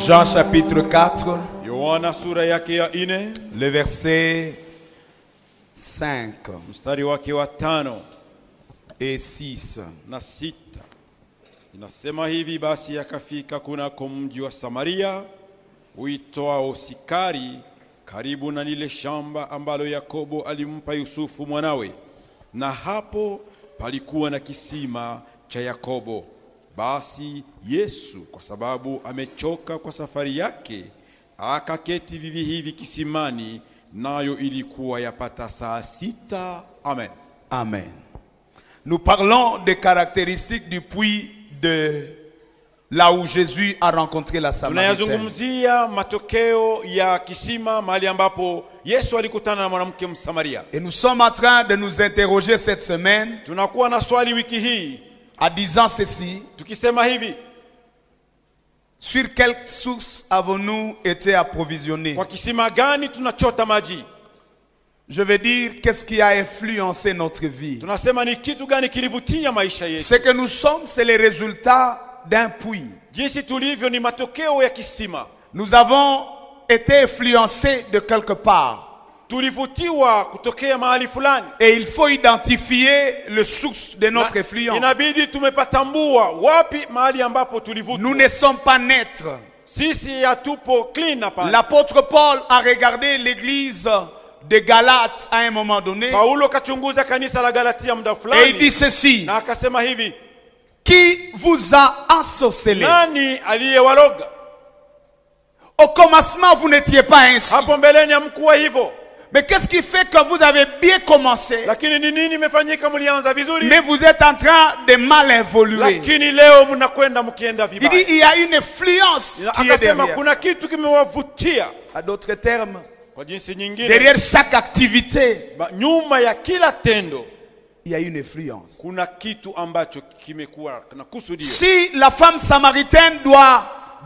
Jean chapitre 4, Yohana sura yake ya 4 le verset 5 mstari wake wa 5 et 6. na 6. Inasema hivi: basi akafika kunako mji wa Samaria uitwao Sikari, karibu na lile shamba ambalo Yakobo alimpa Yusufu mwanawe, na hapo palikuwa na kisima cha Yakobo. Basi Yesu, kwa sababu amechoka kwa safari yake, akaketi vivi hivi kisimani, nayo ilikuwa yapata saa 6. Amen. Amen. Nous parlons des caractéristiques du puits de là où Jésus a rencontré la Samaritaine. Tunayazungumzia matokeo ya kisima mahali ambapo Yesu alikutana na mwanamke Msamaria. Et nous sommes en train de nous interroger cette semaine Tunakuwa na swali wiki hii en disant ceci: tukisema hivi: sur quelle source avons-nous été approvisionnés? kwa kisima gani tunachota maji? Je veux dire, qu'est-ce qui a influencé notre vie? Tunasema ni kitu gani kilivutia maisha yetu? Ce que nous sommes, c'est le résultat d'un puits. Jinsi tulivyo ni matokeo ya kisima. Nous avons été influencés de quelque part. Tulivutiwa kutokea mahali fulani. Et il faut identifier le source de notre influence. Inabidi tumepatambua wapi mahali ambapo tulivutwa. Nous ne sommes pas neutres. Sisi hatupo clean hapa. L'apôtre Paul a regardé l'église de Galates à un moment donné. Paulo kachunguza kanisa la Galatia muda Et fulani. il dit ceci: Na akasema hivi: qui vous a ensorcelé? nani aliyewaloga? Au commencement, vous n'étiez pas ainsi. Hapo mbeleni hamkuwa hivyo. Mais qu'est-ce qui fait que vous avez bien commencé, Lakini ni nini imefanyika mlianza vizuri? mais vous êtes en train de mal évoluer? Lakini leo mnakwenda mkienda Il vibaya. dit il y a une influence qui est Akasema derrière. kuna kitu kimewavutia. À d'autres termes, Kwa jinsi nyingine, derrière chaque activité, nyuma ya kila tendo il y a une influence. kuna kitu ambacho kimekuwa na kusudio. Si la femme samaritaine doit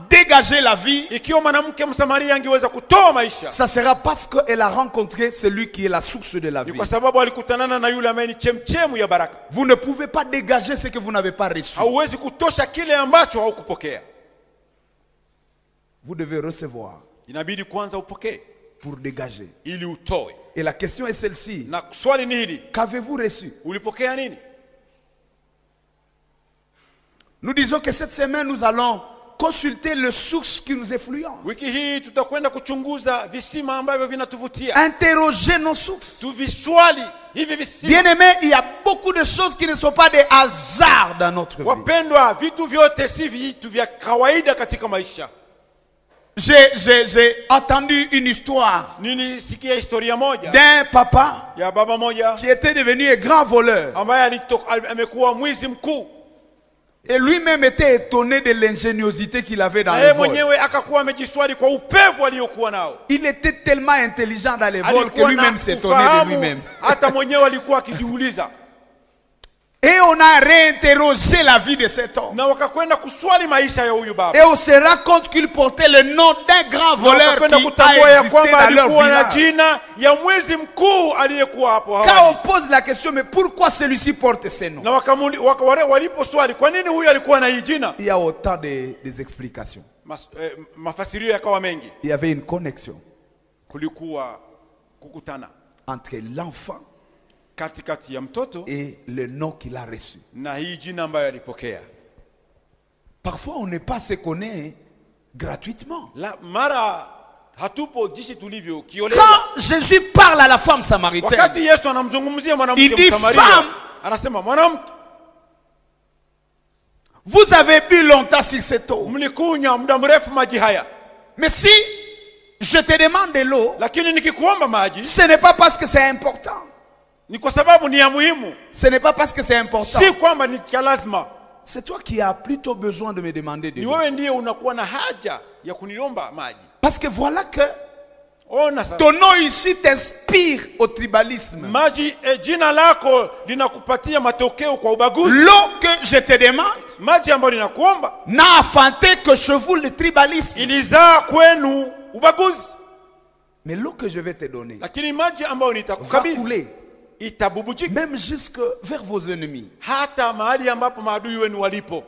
dégager la vie, Ikiwa mwanamke Msamaria angeweza kutoa maisha, ça sera parce qu'elle a rencontré celui qui est la source de la ni vie. kwa sababu alikutanana na yule ambaye ni chemchemu ya baraka. Vous ne pouvez pas dégager ce que vous n'avez pas reçu. Hauwezi kutosha kile ambacho haukupokea. Vous devez recevoir Inabidi kwanza upokee pour dégager. ili utoe. Et la question est celle-ci: Na swali ni hili: qu'avez-vous reçu? ulipokea nini? Nous disons que cette semaine, nous allons consulter les sources qui nous influencent. Wiki hii tutakwenda kuchunguza visima ambavyo vinatuvutia. Interroger nos sources. Tuviswali hivi visima. Bien aimé, il y a beaucoup de choses qui ne sont pas des hasards dans notre vie. Wapendwa, vitu vyote si vitu vya kawaida katika maisha. J'ai entendu une histoire Nilisikia historia moja d'un papa ya baba moja qui était devenu un grand voleur. ambaye amekuwa mwizi mkuu. Et lui-même était étonné de l'ingéniosité qu'il avait dans Na le yeye vol. mwenyewe akakuwa amejiswali kwa upevu aliyokuwa nao. Il était tellement intelligent dans les vols que Alikuwa lui-même na s'étonnait de ufahamu, lui-même. hata mwenyewe alikuwa akijiuliza. Et on a réinterrogé la vie de cet homme. Na wakakwenda kuswali maisha ya huyu Et baba. on se rend compte qu'il portait le nom d'un grand Na voleur wakakwenda qui kutambua a ya existé kwamba dans leur alikuwa na village. jina ya mwizi mkuu aliyekuwa hapo Quand awali. on pose la question, mais pourquoi celui-ci porte ce nom? Na waliposwali kwa nini huyu alikuwa na hii jina, Il y a autant des explications. mafasirio yakawa mengi. Il y avait une connexion Kulikuwa kukutana entre l'enfant katikati ya mtoto et le nom qu'il a reçu. na hii jina ambayo alipokea. Parfois, on n'est pas se connaît gratuitement. La mara hatupo jinsi tulivyo kiolela. Quand Jésus parle à la femme samaritaine, Wakati Yesu anamzungumzia Il mwanamke dit, Msamaria, femme, anasema mwanamke, vous avez bu longtemps sur cette eau. mlikunywa muda mrefu maji haya, Mais si je te demande de l'eau, lakini nikikuomba maji ce n'est pas parce que c'est important. ni kwa sababu ni ya muhimu, Ce n'est pas parce que c'est important. si kwamba ni cha lazima. C'est toi qui as plutôt besoin de me demander de Ni l'eau. wewe ndiye unakuwa na haja ya kuniomba maji. Parce que voilà que Ona sasa, ton nom ici t'inspire au tribalisme. maji jina lako linakupatia matokeo kwa ubaguzi. L'eau que je te demande Maji ambayo ninakuomba n'a enfanté que chez vous le tribalisme. ilizaa kwenu ubaguzi, Mais l'eau que je vais te donner lakini maji ambayo va nitakukabidhi couler itabubujika même jusque vers vos ennemis. hata mahali ambapo maadui wenu walipo.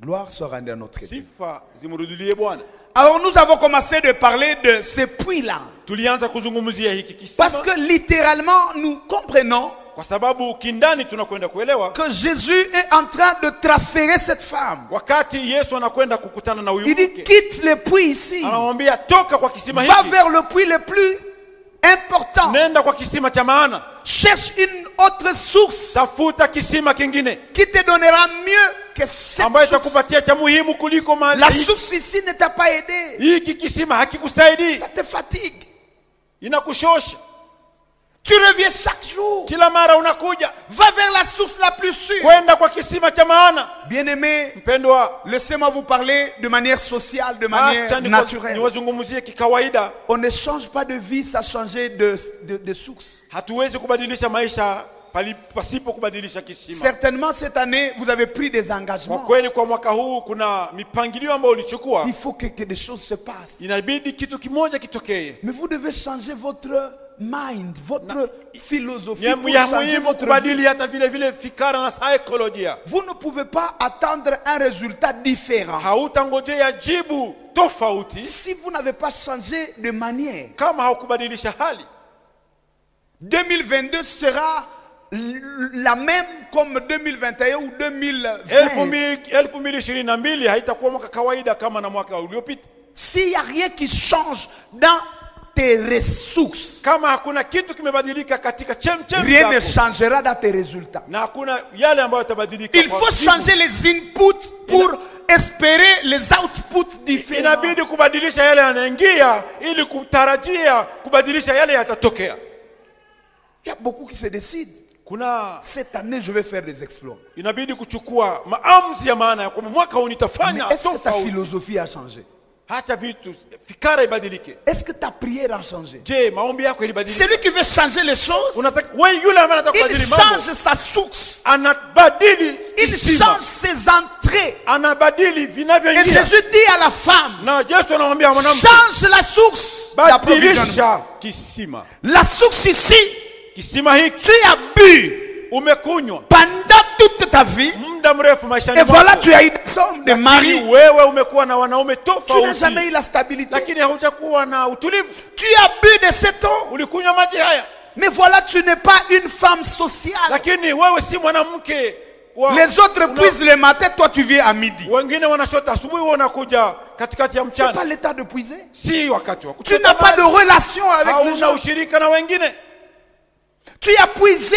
Gloire soit rendue à notre Dieu. Sifa zimrudilie Bwana. Alors nous avons commencé de parler de ce puits-là. Tulianza kuzungumzia hiki kisima Parce que littéralement, nous comprenons kwa sababu kindani tunakwenda kuelewa que Jésus est en train de transférer cette femme. wakati Yesu anakwenda kukutana na huyu Il dit, mke, quitte le puits ici. anamwambia toka kwa kisima Va hiki, vers le puits le plus important. nenda kwa kisima cha maana, Cherche une autre source tafuta kisima kingine qui te donnera mieux que cette ambayo source. itakupatia cha muhimu kuliko La hiki. source ici ne t'a pas aidé. Hiki kisima hakikusaidii, Ça te fatigue. inakushosha, Tu reviens chaque jour. kila mara unakuja. Va vers la source la plus sûre. Kwenda kwa kisima cha maana. Bien-aimé, Mpendwa, laissez-moi vous parler de manière sociale, de manière acha naturelle. niwazungumzie kikawaida. On ne change pas de vie sans changer de source. Hatuwezi kubadilisha maisha pasipo kubadilisha kisima. Certainement, cette année, vous avez pris des Kwa engagements. kweli kwa mwaka huu kuna mipangilio ambayo ulichukua, Il faut que des choses se passent. inabidi kitu kimoja kitokee. Mais vous devez changer votre mind, votre philosophie Ni pour ya changer muhimu votre vie. kubadili hata vile vile fikara na saikolojia. Vous ne pouvez pas attendre un résultat différent Hautangojea jibu tofauti si vous n'avez pas changé de manière. kama haukubadilisha hali. 2022 sera la même comme 2021 ou 2020. 2022 haitakuwa mwaka kawaida kama na mwaka uliopita. S'il n'y a rien qui change dans tes ressources, Kama hakuna kitu kimebadilika katika chemchem rien ne zako, changera dans tes résultats. na hakuna yale ambayo yatabadilika. Il kwa faut jibu. changer les inputs pour espérer les outputs différents. Inabidi kubadilisha yale yanaingia ili kutarajia kubadilisha yale yatatokea. Il y a beaucoup qui se décident. Kuna Cette année, je vais faire des exploits. inabidi kuchukua maamuzi ya maana ya kwamba mwaka huu Mais nitafanya est-ce que ta tofauti. philosophie a changé? Hata vitu fikara ibadilike. Est-ce que ta prière a changé? Je, maombi yako ilibadilika? Celui qui veut changer les choses, Unataka wewe yule ambaye anataka il kubadili mambo, change sa source. anabadili Il kisima, change ses entrées. anabadili Et vinavyoingia. Jésus dit à la femme, Na Yesu anamwambia mwanamke, change la source d'approvisionnement. badilisha kisima. La source ici, Kisima hiki tu as bu umekunywa pendant toute ta vie. muda mrefu maishani Et voilà, mwako. tu as eu des hommes, des Lakini maris. wewe umekuwa na wanaume Tu n'as tofauti, jamais eu la stabilité. lakini haujakuwa na utulivu. Tu as bu de cette eau. Ulikunywa maji haya, Mais voilà, tu n'es pas une femme sociale. lakini wewe si mwanamke wa Les autres puisent le matin, toi tu viens à midi. wengine wanashota asubuhi, wewe unakuja katikati ya C'est pas mchana. l'état de puiser. Si wakati wa Tu kuchota n'as pas de maji. relation avec les Hauna gens. ushirika na wengine. Tu as puisé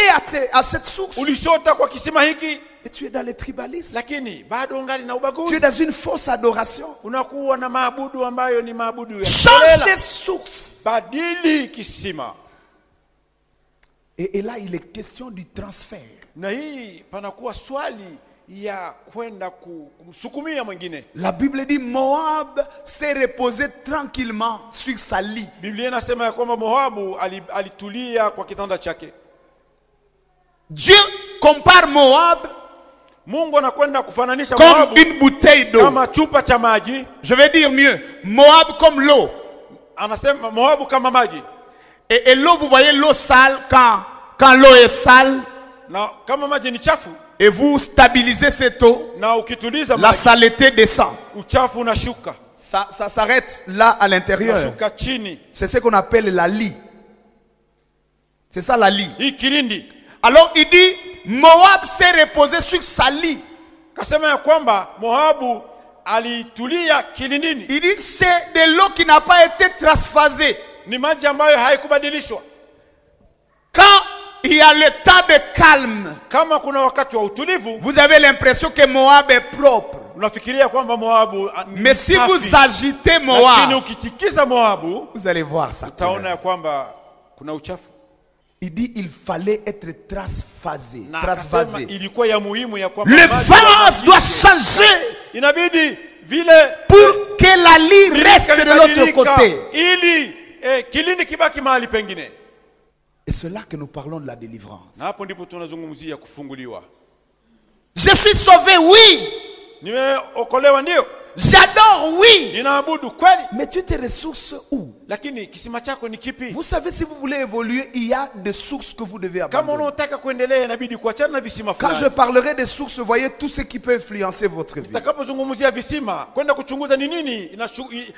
à cette source. Ulishota kwa kisima hiki, Et tu es dans le tribalisme. lakini bado ungali na Tu es ubaguzi. dans une fausse adoration. Unakuwa na maabudu ambayo ni maabudu ya Change kiholela. tes sources. Badili kisima. Et là, il est question du transfert. Na hii panakuwa swali ya kwenda kumsukumia mwingine. La Bible dit Moab s'est reposé tranquillement sur sa lit. Biblia inasema ya kwamba Moabu alitulia kwa kitanda chake. Dieu compare Moab Mungu anakwenda kufananisha comme Moabu une bouteille d'eau. kama chupa cha maji. Je vais dire mieux, Moab comme l'eau. Anasema Moabu kama maji. Et l'eau, vous voyez l'eau sale, quand l'eau est sale, Na kama maji ni chafu, et vous stabilisez cette eau, na ukituliza la maji, saleté descend. uchafu unashuka. Ça s'arrête là à l'intérieur. Unashuka chini. C'est ce qu'on appelle la lie. C'est ça la lie. Hii kilindi. Alors il dit, Moab s'est reposé sur sa lie. Kasema ya kwamba Moabu alitulia kilindini. Il dit, c'est de l'eau qui n'a pas été transphasée. Ni maji ambayo haikubadilishwa. Quand il y a le temps de calme, Kama kuna wakati wa utulivu, vous avez l'impression que Moab est propre. unafikiria kwamba Moabu ni Mais si safi. vous agitez Lakini Moab, ukitikisa Moabu, vous allez voir ça. utaona ya kwamba kuna uchafu. Il dit il fallait être transphasé. Na akasema Transphasé. ilikuwa ya muhimu ya kwamba Le maji vase yabadilike. doit changer Inabidi vile pour que la lie reste de l'autre kabadilika, côté. ili kilindi kibaki mahali pengine. Et c'est là que nous parlons de la délivrance. Na hapo ndipo tunazungumzia kufunguliwa. Je suis sauvé, oui. Nimeokolewa ndio, J'adore, oui. ninaabudu kweli, Mais tu te ressources où? Lakini kisima chako ni kipi? Vous savez, si vous voulez évoluer, il y a des sources que vous devez Kama abandonner. unataka kuendelea inabidi kuachana na visima Quand je fulani. parlerai des sources, voyez tout ce qui peut influencer votre vie. Utakapozungumzia visima, kwenda kuchunguza ni nini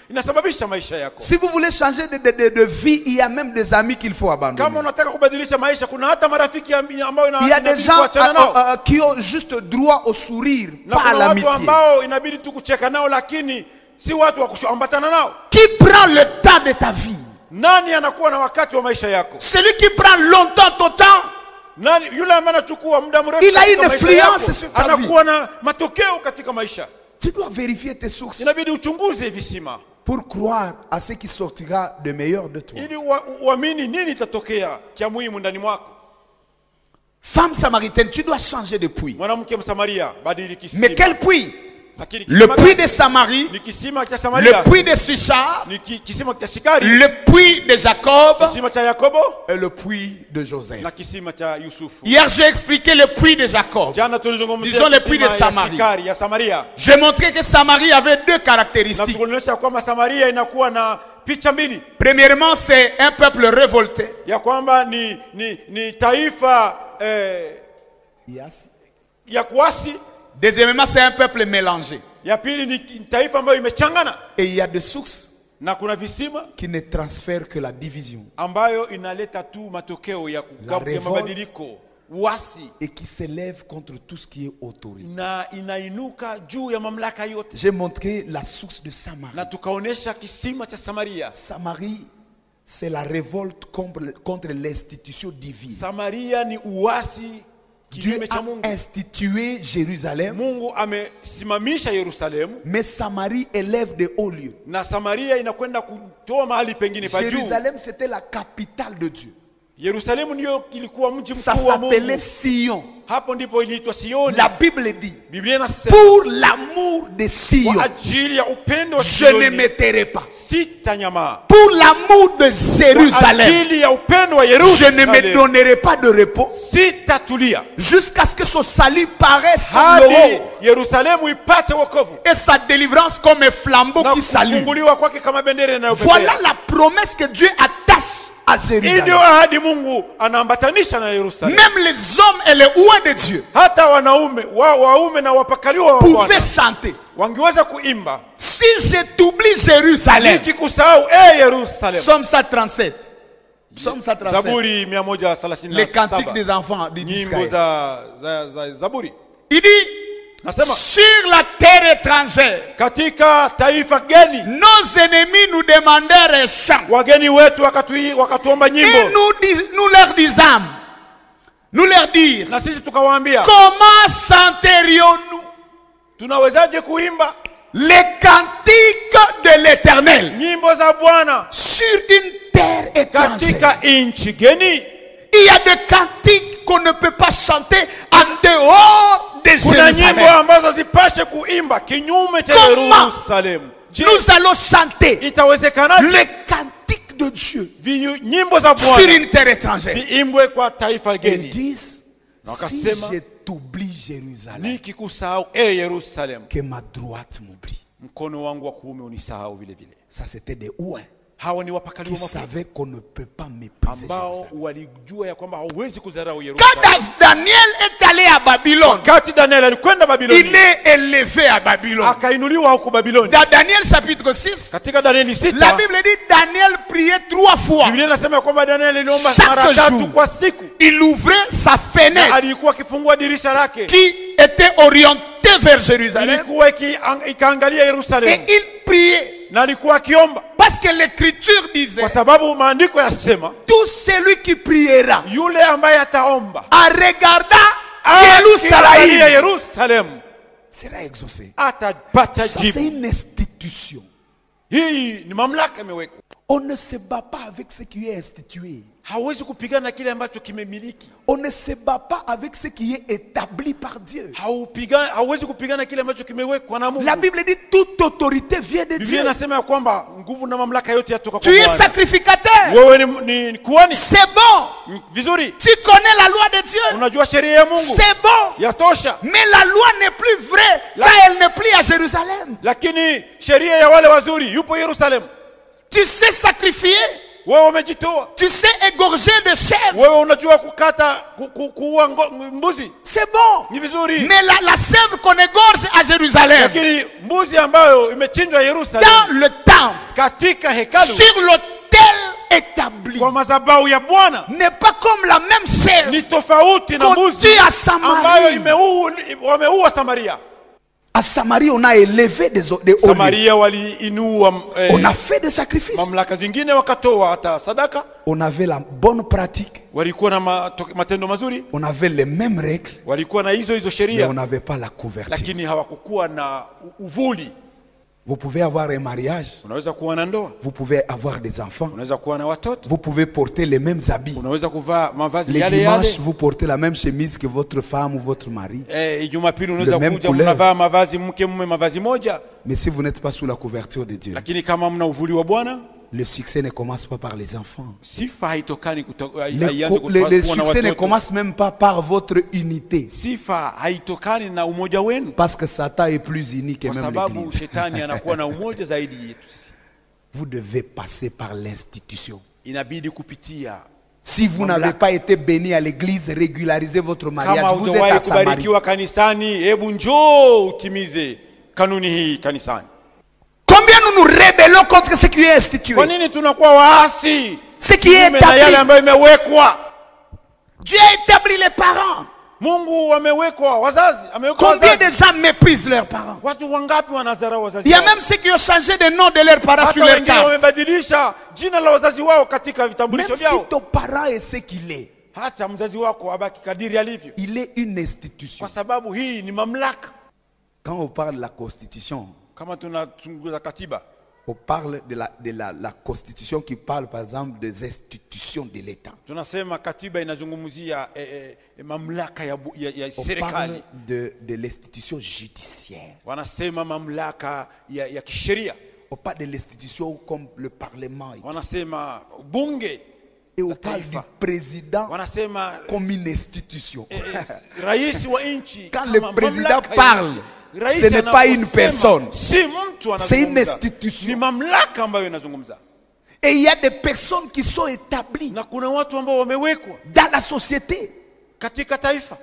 inasababisha maisha yako. Si vous voulez changer de vie, il y a même des amis qu'il faut Kama abandonner. unataka kubadilisha maisha, kuna hata marafiki ambao Il y a des inabidi gens kuachana nao. qui ont juste droit au sourire, Na pas à kuna watu l'amitié. ambao inabidi tu kucheka nao, lakini si watu wa kuambatana nao. Qui prend le temps de ta vie? Nani anakuwa na wakati wa maisha yako? Celui qui prend longtemps ton temps. Nani yule ambaye anachukua muda mrefu? Il a katika une maisha influence yako? sur ta vie. Anakuwa na matokeo katika maisha. Tu dois vérifier tes sources Inabidi uchunguze visima pour croire à ce qui sortira de meilleur de toi. ili uamini nini itatokea kia muhimu ndani mwako. Femme samaritaine, tu dois changer de puits. Mwanamke Msamaria, badili kisima. Mais quel puits? Lakini Le kisima puits gani? de Samarie, Ni kisima cha le Samaria, puits de Sichar, ni kisima cha Sikari, le puits de Jacob kisima cha Yakobo et le puits de Joseph. na kisima cha Yusufu. Hier, j'ai expliqué le puits de Jacob. Jana tulizungumzia Disons le puits de kisima ya Samarie. Sikari ya Samaria. J'ai montré que Samarie avait deux Na caractéristiques. tukuonyesha kwamba Samaria inakuwa na picha mbili. Premièrement, c'est un peuple révolté. Ya kwamba ni taifa ya kuasi. Deuxièmement, c'est un peuple mélangé. Ya pili ni taifa ambayo imechangana. Et il y a des sources Na kuna visima qui ne transfèrent que la division ambayo inaleta tu matokeo ya La révolte. mabadiliko, uasi, et qui s'élève contre tout ce qui est autorité. na inainuka juu ya mamlaka yote. J'ai montré la source de Samarie. Na tukaonesha kisima cha Samaria. Samarie, c'est la révolte contre l'institution divine. Samaria ni uasi Dieu kinyume cha a Mungu. institué Jérusalem, Mungu amesimamisha Yerusalemu, mais Samarie élève de hauts lieux. na Samaria inakwenda kutoa mahali pengine pa juu. Jérusalem, c'était la capitale de Dieu. Yerusalemu ndio kilikuwa mji Ça mkuu wa Mungu. s'appelait Sion. Hapo ndipo iliitwa Sioni. La Bible dit, Biblia inasema pour l'amour de Sion, kwa ajili ya upendo wa je ne Sioni me tairai pas. sitanyamaa. Pour l'amour de Kwa Jérusalem, ajili ya upendo wa je ne me Yerusalemu donnerai pas de repos sitatulia jusqu'à ce que son salut paraisse comme hadi l'aurore Yerusalemu ipate wokovu et sa délivrance comme un flambeau na qui s'allume. kufunguliwa kwake kama bendera inayopepea. Voilà la promesse que Dieu attache à Hii ndio Jérusalem. ahadi Mungu anaambatanisha na Yerusalemu. Même les hommes et les ouins de Dieu Hata wanaume waume na wapakaliwa wa pouvaient Bwana chanter. wangeweza kuimba, Si je t'oublie Jérusalem. nikikusahau Yerusalemu. Psaume 137. Psaume 137. Zaburi 137. Les cantiques des enfants Nyimbo d'Israël. za Zaburi. Il dit, Nasema sur la terre étrangère, katika taifa geni nos ennemis nous demandèrent un chant. wageni wetu wakatuomba Et nyimbo, nous leur disâmes, nous leur dirent, na sisi tukawaambia comment chanterions-nous tunawezaje kuimba les cantiques de l'Éternel nyimbo za Bwana sur une terre étrangère? katika nchi geni? Il y a des cantiques qu'on ne peut pas chanter en dehors de Kuna nyimbo Jérusalem. ambazo zipashe kuimba kinyume cha Comment? Yerusalemu. Je, Nous allons chanter itawezekanaje les cantiques de Dieu nyimbo za sur Bwana une terre étrangère? ziimbwe kwa taifa Ils geni? disent, Na si wakasema, je t'oublie Jérusalem, Nikikusahau Yerusalemu, que ma droite m'oublie. mkono wangu wa kuume unisahau vile vile. Ça, c'était des ouins Hawa ni qui wapakaliwa mafuta savaient qu'on ne peut pas mépriser ambao Jérusalem. walijua ya kwamba hauwezi kudharau Quand Yerusalemu. Daniel est allé à Babylone, Wakati Daniel alikwenda il Babiloni, est élevé à Babylone. akainuliwa huko Babiloni. Dans Daniel chapitre 6, Katika Danieli la 6, Bible dit Daniel priait 3 fois. Biblia inasema kwamba Daniel aliomba Chaque mara jour. 3 kwa siku. Il ouvrait sa Na fenêtre alikuwa akifungua dirisha lake, qui était orientée vers Jérusalem ilikuwa ikaangalia et Yerusalemu, il priait. na alikuwa akiomba Parce que l'écriture disait, kwa sababu maandiko yasema tout celui qui priera yule ambaye ataomba en regardant akiangalia Jérusalem Yerusalemu sera exaucé. atapata Ça, c'est jibu. une institution. Hii ni mamlaka imewekwa. On ne se bat pas avec ce qui est institué. Hawezi kupigana na kile ambacho kimemiliki. On ne se bat pas avec ce qui est établi par Dieu. Hawezi kupigana na kile ambacho kimewekwa na Mungu. La Bible dit toute autorité vient de Biblia Dieu. inasema ya kwamba nguvu na mamlaka yote yatoka Tu kwa es Bwana. sacrificateur. Wewe ni kuhani. C'est bon. Vizuri. Tu connais la loi de Dieu. Unajua sheria ya Mungu. C'est bon. Yatosha. Mais la loi n'est plus vraie quand elle n'est plus à Jérusalem. Lakini sheria ya wale wazuri yupo Yerusalemu. Tu sais sacrifier. Wewe umejitoa. Tu sais égorger de chèvres. Wewe unajua kukata kuua mbuzi. C'est bon. Ni vizuri. Mais la chèvre qu'on égorge à Jérusalem, Lakini mbuzi ambayo imechinjwa Yerusalemu, dans le temple, katika hekalu, sur l'autel établi, kwa madhabahu ya Bwana, n'est pas comme la même chèvre ni tofauti na qu'on mbuzi tue à Samarie. ambayo wameua Samaria. À Samarie, on a élevé des hauts lieux. Samaria waliinua On a fait des sacrifices. mamlaka zingine, wakatoa hata sadaka. On avait la bonne pratique. Walikuwa na matendo mazuri, On avait les mêmes règles. walikuwa na hizo Mais sheria, on n'avait pas la couverture. lakini hawakukuwa na uvuli. Vous pouvez avoir un mariage. Unaweza kuwa na ndoa, Vous pouvez avoir des enfants. unaweza kuwa na watoto, Vous pouvez porter les mêmes habits. unaweza kuvaa mavazi Les yale dimanches, yale. vous portez la même chemise que votre femme ou votre mari. Jumapili unaweza même kuja couleur. mnavaa mavazi, mke mume mavazi moja, Mais si vous n'êtes pas sous la couverture de Dieu, lakini kama mna uvuli wa Bwana, le succès ne commence pas par les enfants. sifa haitokani Le succès ne commence même pas par votre unité. Sifa haitokani na umoja wenu, Parce que Satan est plus uni que kwa même sababu l'église. shetani anakuwa na umoja zaidi yetu sisi. Vous devez passer par l'institution. Inabidi kupitia. Si vous n'avez pas été béni à l'église, régularisez votre mariage. Kama Vous êtes hujawahi à Samarie. kubarikiwa kanisani, hebu njoo utimize kanuni hii kanisani. Combien nous nous rébellons contre ce qui est institué, Kwa nini tunakuwa waasi ce qui est kinyume na yale établi? ambayo imewekwa? Dieu a établi les parents. Mungu amewekwa wazazi, amewekwa Combien de wazazi. gens méprisent leurs parents? Watu wangapi wanadharau wazazi Il y a wao? même ceux qui ont changé de nom de leurs parents sur Hata leur wengine carte. wamebadilisha jina la wazazi wao katika Même vitambulisho si vyao. ton parent est ce qu'il est, Hata mzazi wako abaki kadiri alivyo, il est une institution. kwa sababu hii ni mamlaka. Quand on parle de la constitution, Kama tunachunguza katiba, on parle de la constitution qui parle par exemple des institutions de l'État. tunasema katiba inazungumzia mamlaka ya On serikali. parle de l'institution judiciaire. Wanasema mamlaka ya kisheria. On parle de l'institution comme le Parlement. Wanasema bunge. Et on parle du président Wanasema comme une institution. rais wa nchi. Quand le président parle, ce n'est pas une personne. C'est une institution. Ni mamlaka ambayo inazungumza. Et il y a des personnes qui sont établies Na kuna watu ambao wamewekwa dans la société. katika taifa.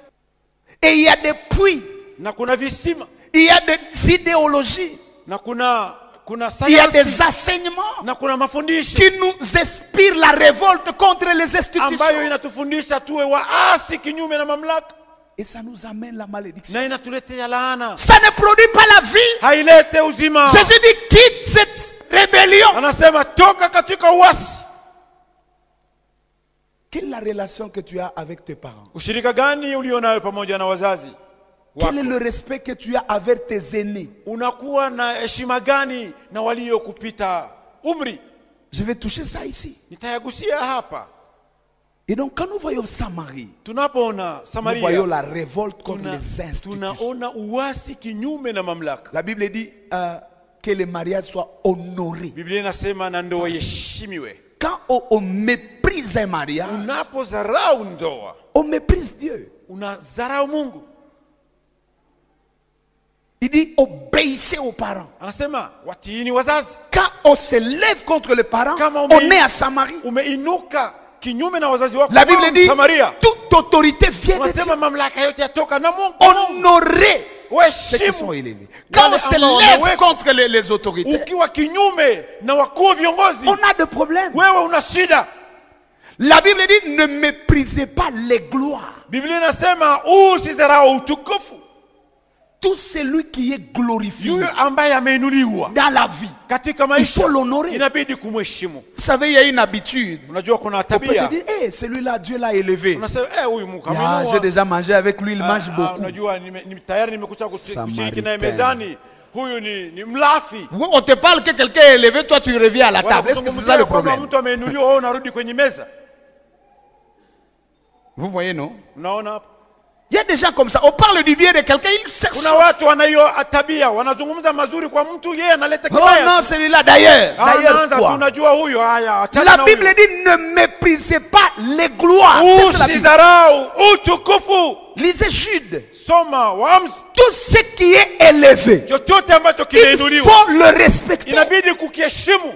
Et il y a des puits. Na kuna visima. Il y a des idéologies. Na kuna il y a sayansi. des enseignements Na kuna mafundisho qui nous inspirent la révolte contre les institutions. ambayo inatufundisha tuwe waasi kinyume na mamlaka. Et ça nous amène la malédiction. Na inatuletea laana. Ça ne produit pas la vie. Hailete uzima. Jésus dit quitte cette rébellion. Anasema toka katika uasi. Quelle est la relation que tu as avec tes parents? Ushirika gani ulionayo pamoja na wazazi wako? Quel est le respect que tu as avec tes aînés? Unakuwa na heshima gani na waliokupita umri? Je vais toucher ça ici. Nitayagusia hapa. Et donc quand nous voyons Samarie, Tunapoona nous Samaria, voyons la révolte contre les institutions. tunaona uasi kinyume na mamlaka. La Bible dit que le mariage soit honoré. Biblia inasema na ndoa iheshimiwe. Quand on méprise un mariage, Unapozarau ndoa, on méprise Dieu. unazarau Mungu. Il dit obéissez aux parents. Anasema watiini wazazi. Quand on se lève contre les parents, Kama on est à Samarie. Umeinuka kinyume na wazazi wako. La Bible dit Samaria. toute autorité vient de Unasema Dieu. mamlaka yote yatoka na Mungu. Honorer ceux qui sont Uheshimu. élevés. Quand on se lève contre les autorités, Ukiwa kinyume na wakuu viongozi, on a des problèmes. wewe una shida. La Bible dit ne méprisez pas les gloires. Biblia inasema usizarau utukufu. Tout celui qui est glorifié Yule ambaye ameinuliwa dans la vie, katika il maisha faut l'honorer. inabidi kumheshimu. Vous savez, il y a une habitude. Unajua kuna On peut te tabia. dire, hey, celui-là, Dieu l'a élevé. Unasema huyu Mungu Ah, j'ai amenua. déjà mangé avec lui, il mange beaucoup. Unajua tayari nimekucha kushiriki Samaritain. naye mezani. Huyu ni mlafi. On te parle que quelqu'un est élevé, toi tu reviens à la table. Est-ce que c'est ça le Kwamba problème? mtu ameinuliwa wewe unarudi kwenye meza. Vous voyez, non? Unaona hapo? Il y a des gens comme ça. On parle du bien de quelqu'un, il cherche. Kuna watu wana hiyo tabia, wanazungumza mazuri kwa mtu, yeye analeta Oh kibaya. non, celui-là d'ailleurs. D'ailleurs Anaanza quoi? tunajua huyo, haya achana La na Bible huyo. dit ne méprisez pas les gloires. C'est ça la Bible. Usidharau utukufu. Lisez Jude. Soma Waamuzi. Tout ce qui est élevé, Chochote ambacho il kimeinuliwa faut le respecter. inabidi kukiheshimu.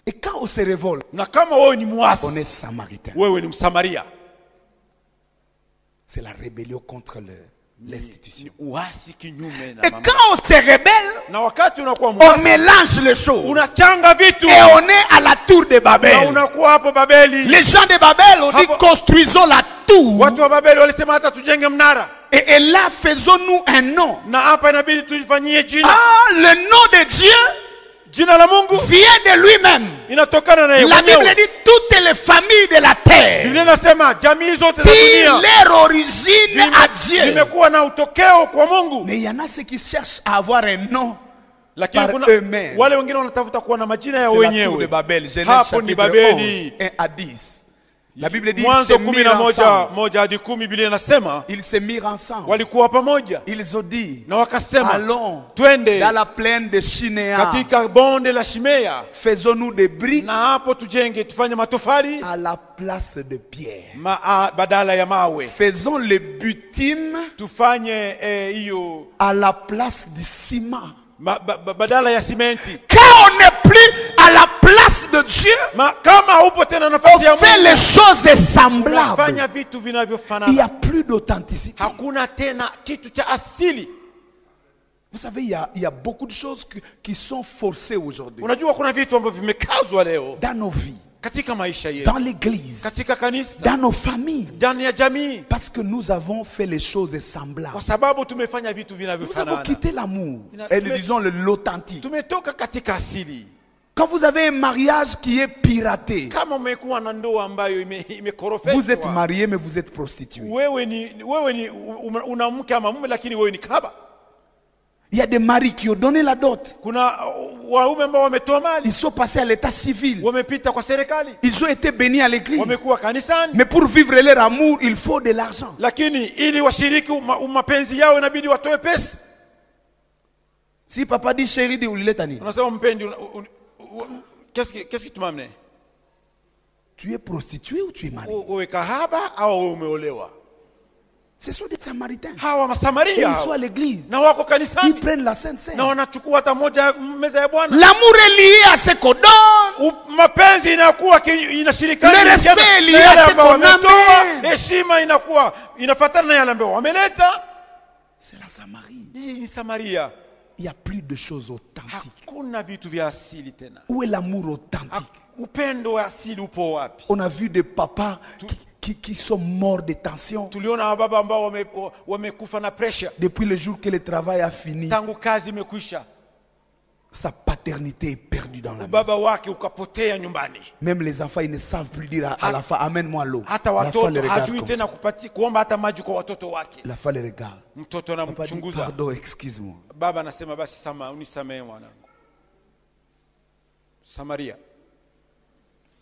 Et quand on se révolte, Na kama wewe ni on est muasi, samaritain. wewe ni Msamaria. C'est la rébellion contre l'institution. Ni uasi kinyume na Et mamlaka. quand on se rebelle, Na wakati unakuwa on muasi, mélange les choses. unachanga vitu Et on est à la tour de na Babel. unakuwa hapo Babeli. Les gens de Babel ont dit, construisons la tour. Watu wa Babeli walisema hata tujenge mnara, Et là, faisons-nous un nom. na hapa inabidi tujifanyie jina. Ah, le nom de Dieu Jina la Mungu vient de lui-même. inatokana na yeye La Bible mwenyewe. dit toutes les familles de la terre Biblia inasema jamii zote za tirent dunia leur origine à Dieu. zimekuwa na utokeo kwa Mungu, Mais il y en a ceux qui cherchent à avoir un nom. lakini par kuna eux-mêmes. wale wengine wanatafuta kuwa na majina ya C'est la tour de wenyewe. Babel. Genèse Hapo ni chapitre Babeli. 11, 1 à 10. La Bible dit ils Mwanzo se mirent 11 ensemble. moja hadi 10, Biblia inasema Ils se mirent ensemble. walikuwa pamoja Ils ont dit, na wakasema allons twende dans la plaine de Shinéa. katika bonde la Shimea, Faisons-nous des briques na hapo tujenge, tufanye matofali à la place de pierre. badala ya mawe, Faisons les butines tufanye hiyo à la place du ciment. badala ya simenti. Quand on n'est plus à la place de Dieu, Kama upo tena on nafasi ya fait les Mungu, choses semblables. fanya vitu Il n'y vinavyofanana, a plus d'authenticité. hakuna tena kitu cha asili. Vous savez, il y a beaucoup de choses qui sont forcées aujourd'hui Unajua kuna vitu ambavyo vimekazwa leo dans nos vies, katika maisha yetu, dans l'église, katika kanisa, dans nos familles, ndani ya jamii, parce que nous avons fait les choses semblables. kwa sababu tumefanya vitu Nous avons vinavyofanana. quitté l'amour et disons l'authentique. Tumetoka katika asili. Quand vous avez un mariage qui est piraté, Kama umekuwa na ndoa ambayo imekorofeshwa, vous êtes marié mais vous êtes prostitué. wewe ni una mke ama mume, lakini wewe ni kahaba. Il y a des maris qui ont donné la dot. Kuna waume ambao wametoa mali, Ils sont passés à l'état civil. wamepita kwa serikali, Ils ont été bénis à l'église. wamekuwa kanisani, Mais pour vivre leur amour, il faut de l'argent. lakini ili washiriki mapenzi yao inabidi watoe pesa. Si papa dit chérie, dit ulileta nini? Unasema mpendi, qu'est-ce qui tu m'as amené? Tu es prostitué ou tu es marié? Wewe kahaba au wewe umeolewa? Ce sont des Samaritains. Hawa Et Masamaria ils sont à l'église. na wako Ils kanisani prennent la Sainte Seine. na wanachukua hata moja meza ya Bwana. L'amour est lié à ce qu'on donne. Mapenzi inakuwa inashirikana Le respect na lié yale à ce ambayo qu'on wametoa, amène. heshima inakuwa inafuatana na yale ambayo wameleta. C'est la Samarie. Hii ni Samaria. Il n'y a plus de choses authentiques. Hakuna vitu vya asili tena. Où est l'amour authentique? Upendo wa asili upo wapi? On a vu des papas qui sont morts de tension Tuliona baba ambao wamekufa na pressure depuis le jour que le travail a fini. tangu kazi imekwisha, Sa paternité est perdue dans la maison. baba wake ukapotea nyumbani. Même les enfants, ils ne savent plus dire à la fin, amène-moi l'eau. Hata La femme le watoto regarde hajui comme tena ça. kuomba hata maji kwa watoto wake. La femme le regarde. Mtoto Papa dit, anamchunguza, pardon, excuse-moi. baba anasema basi unisamehe mwanangu. Samaria.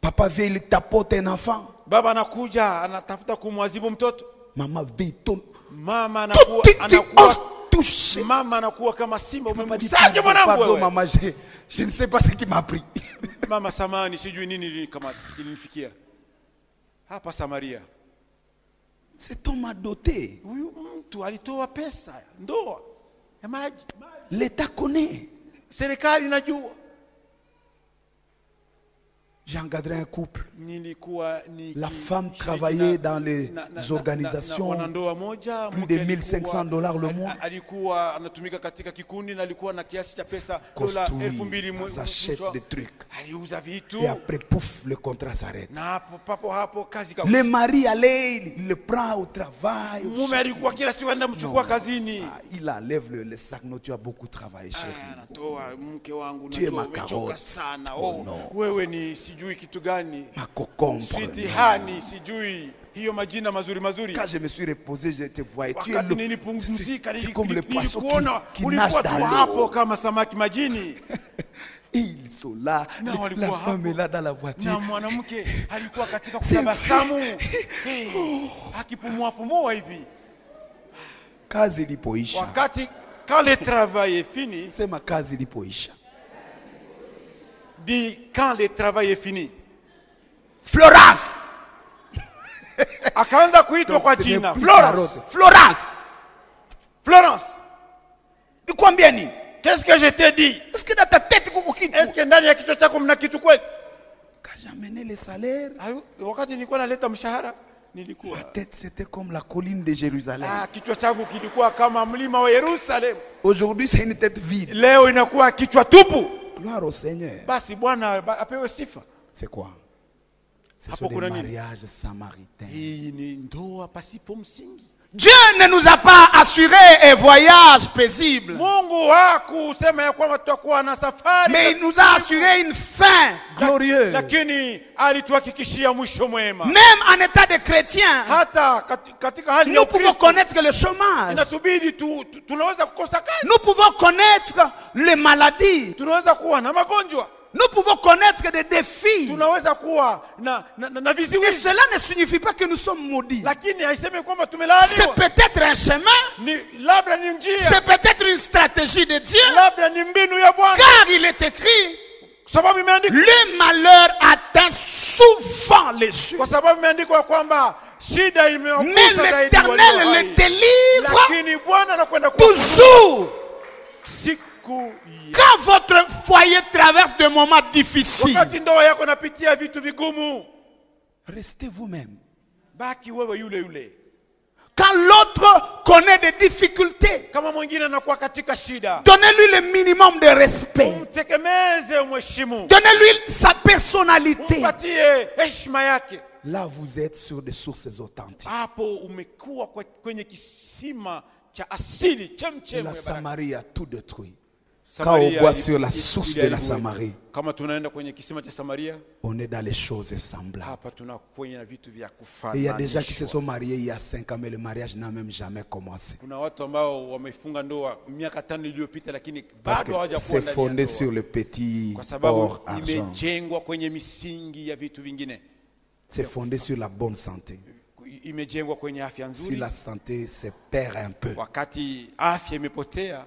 Papa vient, il tapote un enfant. Baba anakuja anatafuta kumwazibu mtoto. Maman vient, tombe. Mama Tout anakuwa touché. mama anakuwa kama simba. Papa dit, Umemsaje mwanangu pardon, wewe? maman, je ne sais pas ce qui m'a pris. Mama samani, sijui nini ilinifikia. Hapa Samaria. Cet homme a doté. Huyu mtu alitoa pesa ndoa ya maji. L'État connaît. Serikali inajua. J'ai encadré un couple. La femme Niki travaillait dans les organisations, wanandoa moja, plus de $1,500 le mois. Alikuwa anatumika katika kikundi na alikuwa na kiasi cha pesa dola Construit, 2000 ils achètent des trucs. aliuza vitu Et après, pouf, le contrat s'arrête. na papo hapo kazi Le mari allait, il le prend au travail. mume alikuwa kila siku anaenda mchukua kazini. Ça, il enlève le sac. Non, tu as beaucoup travaillé, chérie. Anatoa mke wangu Tu es najua ma umechoka carotte. sana. Oh, no. Wewe ni sijui kitu gani. Ma cocombe. Sweet honey, sijui hiyo majina mazuri mazuri. Quand je me suis reposé, je te voyais. Tu es Wakati le... nilipumzika C'est comme le poisson nilikuona qui nage ulikuwa tu dans hapo l'eau. kama samaki majini. Et ils sont là. Na La walikuwa femme hapo. est là dans la Na voiture. mwanamke alikuwa katika C'est kutabasamu. Akipumua pumua hivi. Kazi ilipoisha. Wakati quand le travail est fini, Sema kazi ilipoisha. dit quand le travail est fini. Florence. Akaanza kuitwa kwa Ce n'est jina plus Florence. carotte. Florence. Florence, Nikwambia nini? qu'est-ce que je t'ai dit? Est-ce que dans ta tête kuko kitu? Est-ce que ndani ya kichwa chako mna kitu kweli? j'amenais les salaires. Wakati nilikuwa naleta mshahara nilikuwa Ma tête c'était comme la colline de Jérusalem. kichwa changu kilikuwa kama mlima wa Yerusalemu. Aujourd'hui c'est une tête vide. Leo inakuwa kichwa tupu. Gloire au Seigneur. Basi Bwana apewe sifa. C'est quoi? C'est Hapo des kuna nini? mariages samaritains. Hii ni ndoa pasipo msingi. Dieu ne nous a pas assuré un voyage paisible, Mungu hakusema ya kwamba tutakuwa na safari, mais il nous a assuré une fin glorieuse. lakini alituhakikishia mwisho mwema. Même en état de chrétien, Hata katika hali ya nous pouvons Ukristo connaître le chômage. inatubidi tunaweza kukosa kazi, Nous pouvons connaître les maladies. tunaweza kuwa na magonjwa, Nous pouvons connaître des défis. tunaweza kuwa na Et viziwizi, cela ne signifie pas que nous sommes maudits. lakini haisemi kwamba C'est tumelaaniwa. peut-être un chemin, Labda ni njia, c'est peut-être une stratégie de Dieu, labda ni mbinu ya Bwana, car il est écrit, sababu imeandikwa, le malheur atteint souvent les justes. kwa sababu imeandikwa kwamba shida Mais imewakuta zaidi walio l'Éternel hai. le délivre Lakini Bwana anakwenda toujours. siku Quand votre foyer traverse des moments difficiles, wakati ndoa yako napitia vitu vigumu, restez vous-même. baki wewe yule yule. Quand l'autre connaît des difficultés, Kama mwingine anakuwa katika shida, donnez-lui le minimum de respect. umtegemeze, umheshimu, Donnez-lui sa personnalité. umpatie heshima yake. Là, vous êtes sur des sources authentiques. Hapo umekuwa kwenye kisima cha asili, chemchemi La ya baraka. Samarie a tout détruit. Quand Samaria on boit ili- sur la ili- source ili- de la ili- Samarie, Kama tunaenda kwenye kisima cha Samaria, on est dans les choses semblables. hapa tunakwenda na vitu vya Et il y a des gens qui se kufananishwa. sont mariés il y a 5 ans, mais le mariage n'a même jamais commencé. Kuna watu ambao wamefunga ndoa miaka 5 iliyopita, lakini Parce bado que hawajakuwa c'est ndani ya fondé ndoa. sur le petit Kwa sababu or, argent. imejengwa kwenye misingi ya vitu vingine, C'est fondé sur la bonne santé. imejengwa kwenye afya Si nzuri. la santé se perd un peu. Wakati afya imepotea,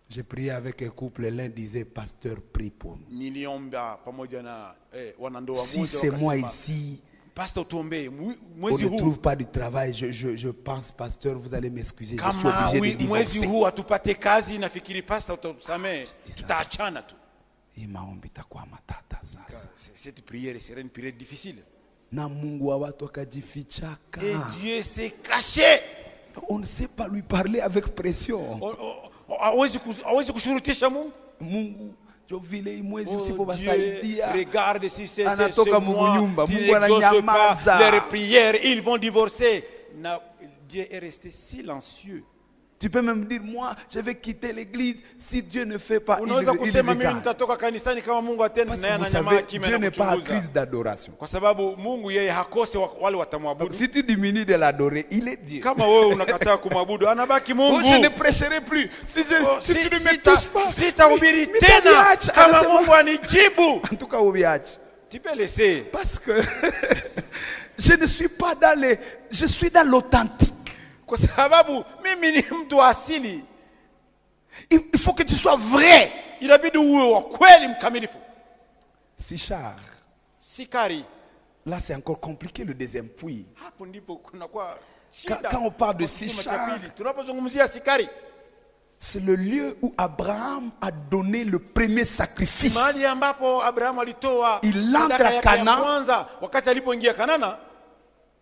J'ai prié avec un couple, l'un disait, pasteur, prie pour nous. niliomba pamoja na wanandoa Si moja, c'est moi wakasema, ici, pastor, tuombee on mwezi ne huu, trouve pas du travail, je pense, pasteur, vous allez m'excuser, je suis kama obligé de mwezi divorcer. huu hatupate kazi, nafikiri pastor utatusamehe, tutaachana tu. Maombi itakuwa matata sasa. Cette prière serait une prière difficile. Na Mungu wa watu akajifichaka. Et Dieu s'est caché. On ne sait pas lui parler avec pression. Hawezi kushurutisha Mungu. Mungu jo vile mwezi Oh, Dieu, usipowasaidia regarde si c'est anatoka moi munyumba, qui Mungu n'exauce pas ananyamaza. leurs prières, ils vont divorcer. Dieu est resté silencieux. Tu peux même dire, moi, je vais quitter l'église si Dieu ne fait pas. Unaweza Il kusema mimi regarde. nitatoka kanisani kama Mungu atende, Parce naye que vous ananyamaza savez, kimya Dieu na n'est pas en kuchunguza. crise d'adoration. Kwa sababu Mungu yeye hakose wale watamwabudu. Si tu diminues de l'adorer, il est Dieu. Kama wewe unakataa kumwabudu, anabaki Oh, Mungu. je ne prêcherai plus. Si tu ne me touches pas, Sitahubiri mi- tena mitabiacha. kama Anasema- Mungu anijibu. En tout cas, Obiach. Tu peux laisser. Parce que je ne suis pas dans les. Je suis dans l'authentique. Kwa sababu mimi ni mtu wa asili. Il faut que tu sois vrai. Inabidi uwe wa kweli mkamilifu. Sichar. Sikari. Là, c'est encore compliqué le deuxième puits. Hapo ndipo kunakuwa shida. Quand on parle de Kwa kisima cha Sichar, pili. Tunapozungumzia sikari, c'est le lieu où Abraham a donné le premier sacrifice. mahali ambapo Abrahamu alitoa Il entre sadaka à yake ya Canaan. kwanza wakati alipoingia Kanana,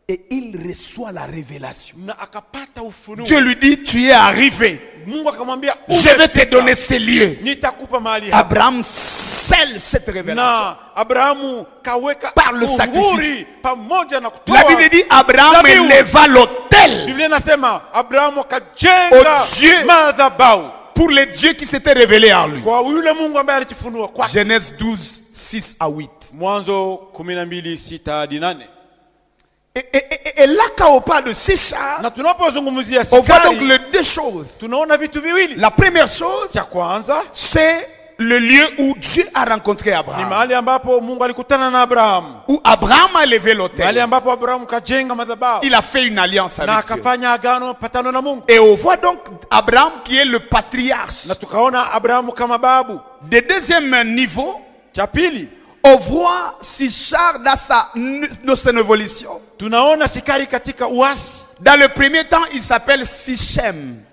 Et il reçoit la révélation. na akapata ufunuo. Dieu lui dit, tu es arrivé. Mungu akamwambia, Je vais te umefika. donner ces lieux. Nitakupa mahali hapa. Abraham scelle cette révélation. Na Abrahamu kaweka Par le uhuri sacrifice. pamoja na kutoa. La Bible dit, Abraham Dhabihu. éleva l'autel Biblia inasema Abrahamu Au akajenga Dieu. madhabahu pour le Dieu qui s'était révélé en lui. kwa yule Mungu ambaye alijifunua kwake. Genèse 12, 6 à 8. Mwanzo 12:6 hadi 8. Et là, quand on parle de Sichar, Na tunapozungumzia on voit donc sikari, les deux choses. tunaona vitu viwili. La première chose, Cha kwanza c'est le lieu où Dieu a rencontré ni Abraham. mahali ambapo Mungu alikutana na Abrahamu, Où Abraham a levé mahali l'autel. ambapo Abrahamu kajenga madhabahu Il a fait une alliance na avec Dieu. akafanya agano patano na Mungu, Et on voit donc Abraham qui est le patriarche. na tukaona Abrahamu kama babu. De deuxième niveau, Cha pili on voit Sichar dans son évolution. tunaona sikari katika uasi. Dans le premier temps, il s'appelle Sichem.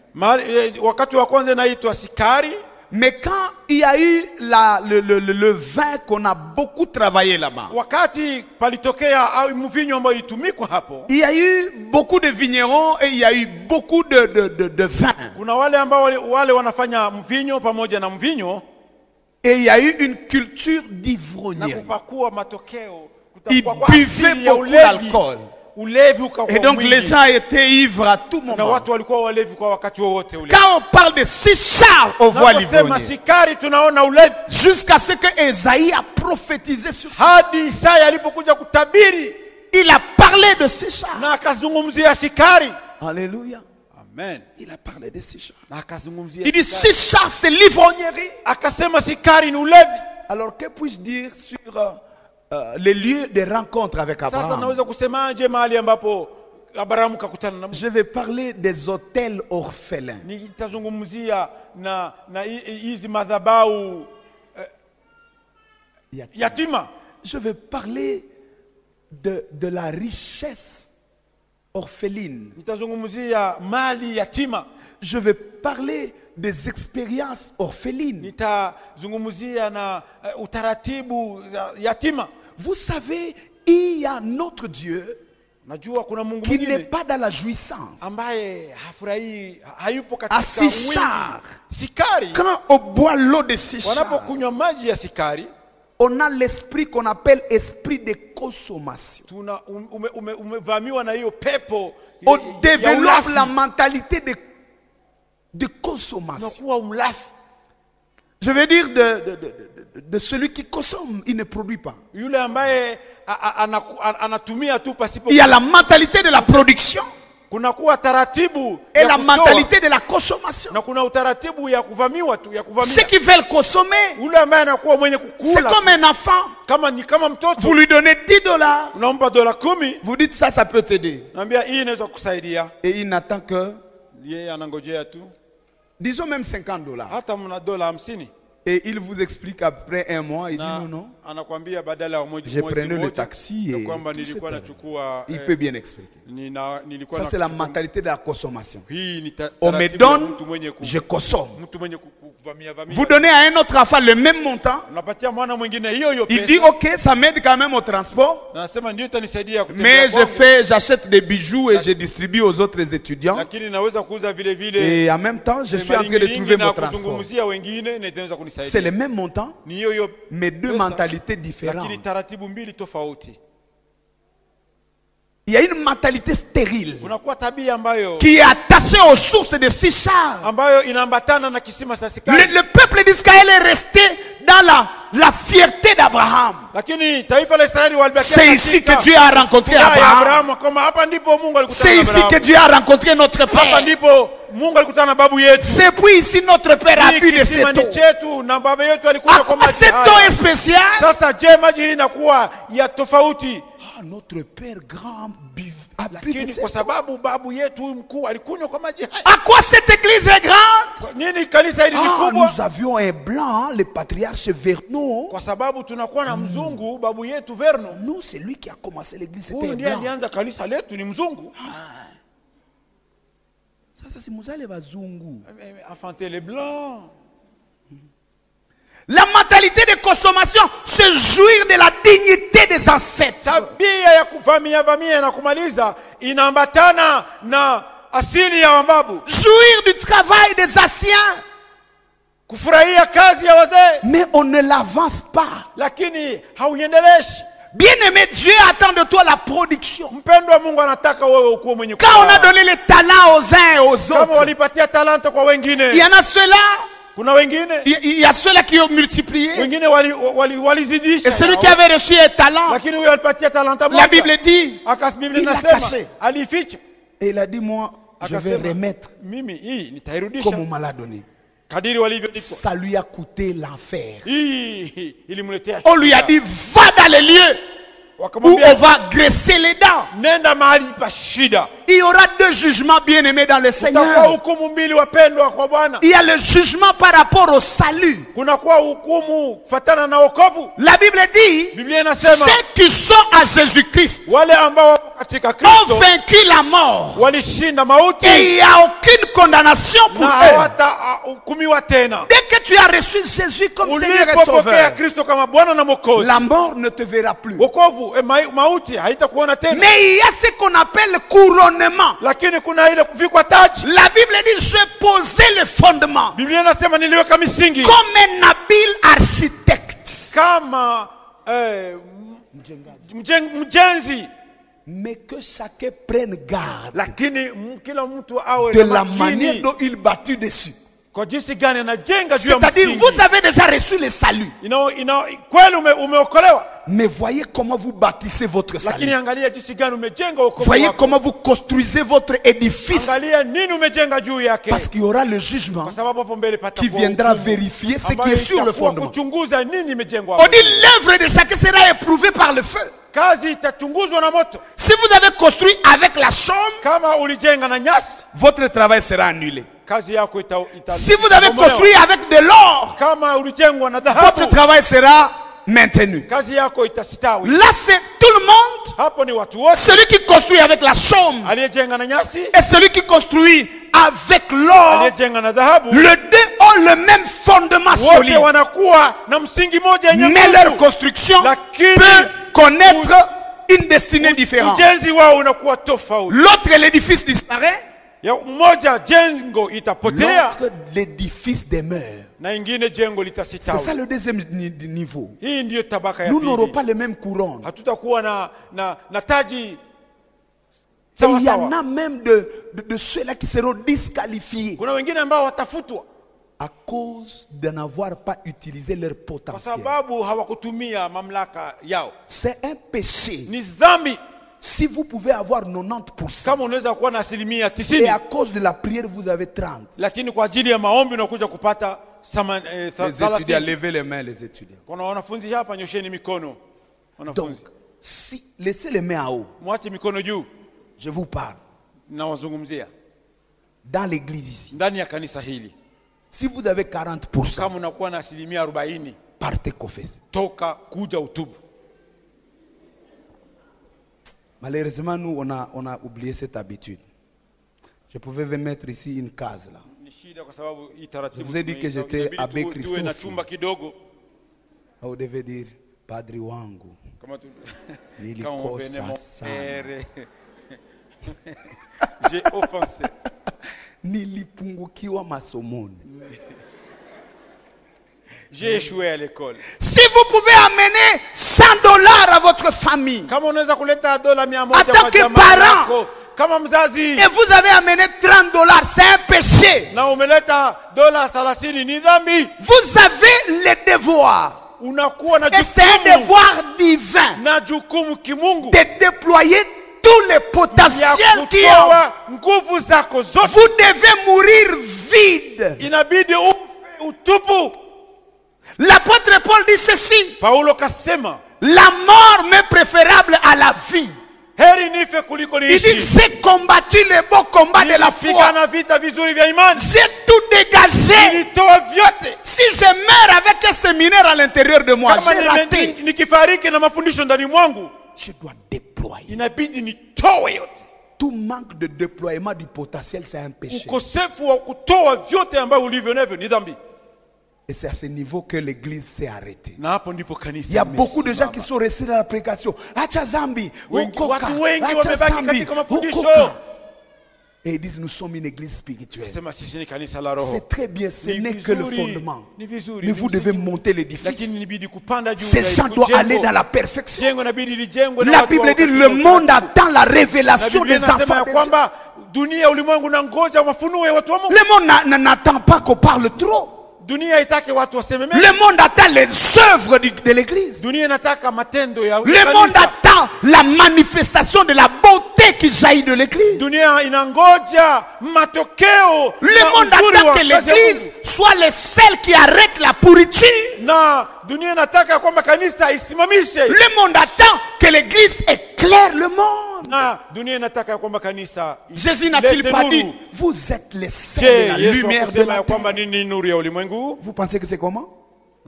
Wakati wa kwanza inaitwa sikari, Mais quand il y a eu le vin qu'on a beaucoup travaillé là-bas, wakati palitokea au mvinyo ambao ilitumikwa hapo, il y a eu beaucoup de vignerons et il y a eu beaucoup de vin. kuna wale ambao wale wanafanya mvinyo pamoja na mvinyo, Et il y a eu une culture na d'ivrognerie. kupakuwa matokeo, Ils kutakuwa buvaient asili ya beaucoup d'alcool. ulevi ukakuwa Et donc les mwingi, gens étaient ivres à tout na moment. watu walikuwa walevi kwa wakati wowote ule. Quand on parle de Sisha, on voit Tunaposema l'ivrogne. sikari tunaona ulevi, Jusqu'à ce que Esaïe a prophétisé sur ça. hadi Isaya alipokuja kutabiri Il a parlé de Sisha. na akazungumzia sikari. Alléluia. Amen. Il a parlé de Sisha. Na akazungumzia Il dit sikari. Sisha, c'est l'ivrognerie. Akasema sikari ni ulevi. Alors que puis-je dire sur les lieux de rencontre avec Sasa Abraham? naweza kusemaje mahali ambapo Abrahamu kakutana na Mungu? Je vais parler des hôtels orphelins. Nitazungumzia na hizi madhabahu yatima. Je vais parler de la richesse orpheline. Nitazungumzia mali yatima. Je vais parler des expériences orphelines. Nitazungumzia na utaratibu yatima. Vous savez, il y a notre Dieu Najua kuna Mungu qui n'est mwingine pas dans la jouissance. ambaye hafurahi, hayupo À katika Sishar, wingi. Sikari, quand on boit l'eau de Sishar, wanapokunywa maji ya sikari, on a l'esprit qu'on appelle esprit de consommation. tuna umevamiwa na hiyo pepo On ya développe ulafi. la mentalité de consommation. Unakuwa umlafi. Je veux dire de celui qui consomme, il ne produit pas. Yule ambaye anatumia tu pasipo. Il y a la mentalité de la production Kunakuwa taratibu et ya la kutoa, mentalité de la consommation. na kuna utaratibu ya kuvamiwa tu, ya Ceux kuvamia. qui veulent consommer, Yule ambaye anakuwa mwenye c'est kukula comme un enfant. kama mtoto, Vous lui donnez $10, unampa $10, vous dites ça peut t'aider. naambia hii inaweza kusaidia. Et il n'attend que, Yeye anangojea tu, disons même $50. hata mna $50. Et il vous explique après un mois, il dit Na non, non. anakwambia badala ya Je prenais le mwezi taxi ya et kwamba tout se nilikuwa passe. nachukua Il peut bien expliquer. nilikuwa Ça, c'est la nachukua- mentalité de la consommation. Hii ni On me taratibu ya donne, mtu mwenye je consomme. mtu mwenye kuvamia Vous donnez à un autre enfant le même montant, unapatia mwana mwingine hiyo il pesa. dit ok, ça m'aide quand même au transport, Na nasema ndio itanisaidia kutembea mais kwangu, j'achète des bijoux et je distribue aux autres étudiants. lakini naweza kuuza vile vile Et en même temps, je suis en train de trouver mon transport. kuzungumzia wengine na itaweza C'est kunisaidia. le même montant, Ni hiyo mais deux pesa, mentalités lakini différentes. taratibu mbili tofauti. Il y a une mentalité stérile Kunakuwa tabia ambayo qui est attachée aux sources de Sishar. inaambatana na kisima cha sikari. Le peuple d'Israël est resté dans la fierté d'Abraham. Lakini taifa la Israeli walibakia C'est ici que Dieu a rencontré Abraham. Kama hapa ndipo Mungu alikutana C'est na ici Abraham. que Dieu a rencontré notre Hapa Père. ndipo Mungu alikutana na babu yetu. C'est puis ici notre Père a Hii bu de kisima cette ni eau. chetu na baba yetu alikuja kwa À maji cette eau haya. est spéciale. Sasa je, maji hii inakuwa ya tofauti? Ah, notre Père grand a bu de Lakini cette kwa eau. sababu babu yetu huyu mkuu alikunywa kwa maji haya. À quoi cette église est grande? Nini kanisa hili ni Ah, kubwa? nous avions un blanc, le patriarche Vernon. Kwa sababu tunakuwa na mzungu babu yetu Verno. Nous, c'est lui qui a commencé l'église, c'était Huyu un ndiye blanc. alianza kanisa letu, ni mzungu. Ça, c'est Muzale Bazungu. Enfante les blancs. La mentalité de consommation, se jouir de la dignité des ancêtres. Tabia ya kuvamia na kumaliza inaambatana na asili ya mababu. Jouir du travail des anciens. Kufurahia kazi ya wazee, Mais on ne l'avance pas. lakini hauiendeleshi. Bien-aimé, Dieu attend de toi la production. Mpendwa, Mungu anataka wewe ukuwe mwenye Quand on a kufaa. donné les talents aux uns et aux Kama autres, walipatia talanta kwa il y wengine, en a ceux-là, kuna wengine il y a ceux-là qui ont multiplié. wengine walizidisha. Et celui qui avait reçu un talent, Lakini huyo alipatia talanta moja. la Bible dit, Biblia il l'a inasema caché. alificha. Et il a dit, moi, je vais Akasema, remettre mimi hii nitairudisha comme on me l'a donné. kadiri walivyolipwa. Ça lui a coûté l'enfer. Hii ilimletea On lui a shida. dit, va dans les lieux où Wakamwambia, on va graisser les dents. nenda mahali pa shida. Il y aura deux jugements bien-aimés dans le Kutakuwa Seigneur. hukumu mbili, wapendwa kwa Bwana. Il y a le jugement par rapport au salut. Kunakuwa hukumu kufatana na wokovu. La Bible dit, Biblia inasema ceux qui sont à Jésus-Christ wale ambao wako katika ont Kristo vaincu la mort. walishinda mauti Et il n'y a aucune condamnation pour na eux. hawatahukumiwa tena. Dès que tu as reçu Jésus comme Seigneur et Ulipopokea Sauveur, Kristo kama Bwana na Mwokozi, la mort ne te verra plus. wokovu mauti haitakuona tena. Mais il y a ce qu'on appelle le couronnement. Lakini kuna ile kuvikwa taji. La Bible dit, je posais le fondement Biblia inasema niliweka misingi comme un habile architecte. kama mjenzi, Mais que chacun prenne garde lakini kila mtu awe de na la manière makini dont il bâtit dessus. kwa jinsi gani anajenga juu ya C'est-à-dire, msingi. vous avez déjà reçu le salut. Kweli umeokolewa, Mais voyez comment vous bâtissez votre lakini salut. angalia jinsi gani umejenga wokovu Voyez wako. comment vous construisez votre édifice. Angalia nini umejenga juu yake, Parce qu'il y aura le jugement kwa sababu hapo mbele qui patakuwa viendra hukumu vérifier ce qui ambayo est sur le itakuwa fondement. kuchunguza nini imejengwa On hapo. dit l'œuvre de chacun sera éprouvée par le feu. Kazi itachunguzwa na moto. Si vous avez construit avec la chaume, Kama ulijenga na nyasi, votre travail sera annulé. kazi yako Si vous avez construit avec de l'or, kama ulijengwa na votre dhahabu, travail sera maintenu. kazi yako itastawi. Là, c'est tout le monde. Hapo ni watu wote, Celui qui construit avec la chaume aliyejenga na nyasi, et celui qui construit avec l'or, aliyejenga na dhahabu, les deux ont le même fondement wote solide. wanakuwa na msingi moja yenye Mais leur nguvu. construction Lakini peut connaître une destinée différente. Ujenzi wao unakuwa tofauti. L'autre, l'édifice disparaît. Ya mmoja jengo itapotea L'autre, l'édifice demeure. na ingine jengo C'est ça litasitawi. le deuxième niveau. Hii ndiyo tabaka ya Nous n'aurons pili. pas les mêmes couronnes. Hatutakuwa na taji Et sawa il y en sawa. a même de ceux-là qui seront disqualifiés Kuna wengine ambao watafutwa à cause de n'avoir pas utilisé leur kwa potentiel. sababu hawakutumia mamlaka yao. C'est un péché. Ni dhambi Si vous pouvez avoir 90% kama unaweza kuwa na asilimia et 90, à cause de la prière vous avez 30. lakini kwa ajili ya maombi unakuja kupata Les étudiants, levez les mains, les étudiants. Kuna wanafunzi hapa, nyosheni mikono. Donc, Wanafunzi, si, laissez les mains en haut. mwache mikono juu. Je vous parle. Nawazungumzia Dans l'église ici. ndani ya kanisa hili. Si vous avez 40%, Kama unakuwa na asilimia 40, partez confesser. toka kuja utubu. Malheureusement, nous, on a oublié cette habitude. Je pouvais vous mettre ici une case là. Ni shida kwa sababu hii taratibu. Je vous ai dit que j'étais inabidi Abbé tuwe Christophe. na chumba kidogo Vous devez dire, Padri wangu, kama tu nilikosa kama on venait mon sana. père. J'ai offensé. Nilipungukiwa masomoni. J'ai échoué à l'école. Si vous pouvez amener $100 à votre famille Kama unaweza kuleta dola 100 En tant kwa que jamaa parent. yako, kama mzazi et vous avez amené $30, c'est un péché. na umeleta dola 30, ni dhambi. Vous avez le devoir, Unakuwa na et c'est un jukumu devoir divin, na jukumu kimungu de déployer tout le ya potentiel qui est en vous. kutoa nguvu zako zote. Vous devez mourir vide. Inabidi utupu. L'apôtre Paul dit ceci: Paulo kasema, la mort m'est préférable à la vie. heri nife kuliko Il dit, niishi. j'ai combattu le beau combat de la foi. Nilipigana vita vizuri vya imani. J'ai tout dégagé. Nilitoa vyote. Si je meurs avec un séminaire à l'intérieur de moi, Kama j'ai raté. nikifariki na mafundisho ndani mwangu, Je dois déployer. inabidi nitoe yote. Tout manque de déploiement du potentiel, c'est un péché. Ukosefu wa kutoa vyote ambayo ulivyo navyo ni dhambi. Et c'est à ce niveau que l'église s'est arrêtée. Na hapo ndipo kanisa Il y a beaucoup de gens limesimama. qui sont restés dans la prédication. Acha zambi, Wengi- okoka, watu wengi acha wamebaki zambi, katika mafundisho. okoka. Et ils disent, nous sommes une église spirituelle. Sema sisi ni kanisa la roho. C'est très bien, ce Ni n'est que le vizuri, fondement. ni vizuri, Mais ni vous devez msingi. monter l'édifice. Lakini inabidi kupanda juu Ces ya gens doivent jengo. aller dans la perfection. Jengo inabidi lijengwe na La watu Bible wa dit, wakati le wa monde utaratibu. attend la Na révélation Biblia des inasema enfants ya de Dieu. kwamba dunia ulimwengu na ngoja mafunuo ya watu wa Mungu. Le monde n'attend pas qu'on parle trop. Dunia itake watu waseme mengi. Le monde attend les œuvres de l'église. Dunia inataka matendo ya Le monde kanisa. attend la manifestation de la bonté qui jaillit de l'église. Dunia inangoja matokeo Le na monde uzuri attend wa que kazi ya l'église Mungu. soit le seul qui arrête la pourriture. Na dunia inataka kwamba kanisa isimamishe. Le monde attend que l'église éclaire le monde. Na dunia inataka kwamba kanisa Jésus n'a-t-il ilete pas nuru. dit, vous êtes les seuls Je, de la Yesu lumière de akusema la ya kwamba terre. nini nuru ya ulimwengu? Vous pensez que c'est comment?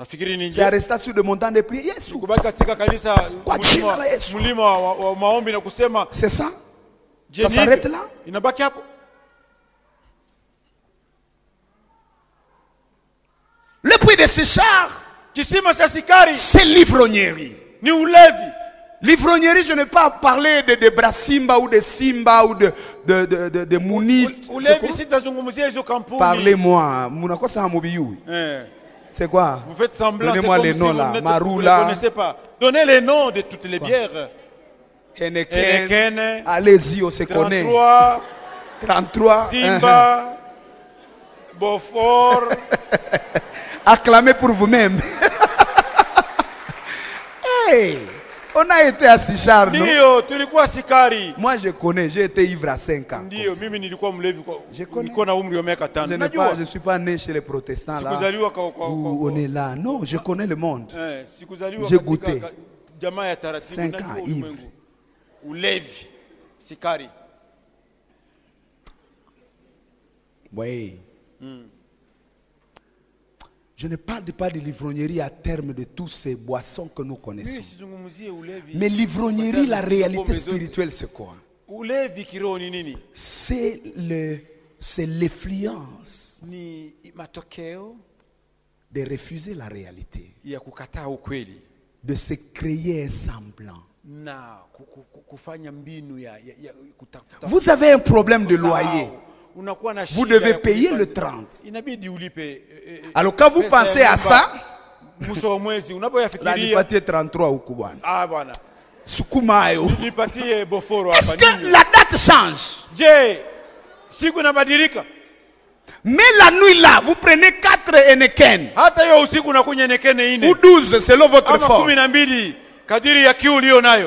Nafikiri ni C'est à rester sur le montant de prière. Yesu. kubaki katika kanisa Kwa jina la Yesu. mlima wa maombi na kusema C'est ça? je Ça ni s'arrête hivyo? là? Inabaki hapo. Le prix de ce char, Kisima cha sikari c'est l'ivrognerie. ni ulevi. L'ivrognerie, je n'ai pas parlé de Brasimba ou de Simba ou de Mounit. Ulevi sitazungumzia hizo kampuni. Parlez-moi. Munakosa Mobiyu. C'est quoi? Vous faites semblant. Donnez-moi les noms là. Maroula. Vous ne connaissez pas. Donnez les noms de toutes les bières. Henneken. Allez-y, on se connaît. 33. 33. Simba. Beaufort. Acclamez pour vous-même. Hey, on a été à Sichar, non? Ndio, tulikuwa sikari. Moi je connais, j'ai été ivre à 5 ans. Ndio, mimi nilikuwa mlevi kwa nilikuwa na umri wa miaka 5. Je ne suis pas né chez les protestants là. Sikuzaliwa Où on est là. Non, je connais le monde. Sikuzaliwa J'ai goûté. Jamaa ya taratibu 5 ans ivre. Ulevi, sikari. Oui. Je ne parle pas de l'ivrognerie à terme de toutes ces boissons que nous connaissons. Mais l'ivrognerie, la réalité spirituelle, c'est quoi? C'est l'influence de refuser la réalité, de se créer un semblant. Vous avez un problème de loyer. Vous devez payer le 30. Alors quand vous pensez à ça, là, nipatie 33 huku bwana. Sukuma hayo. Est-ce que la date change? Mais la nuit là, vous prenez 4 Henneken. Ou 12 selon votre force.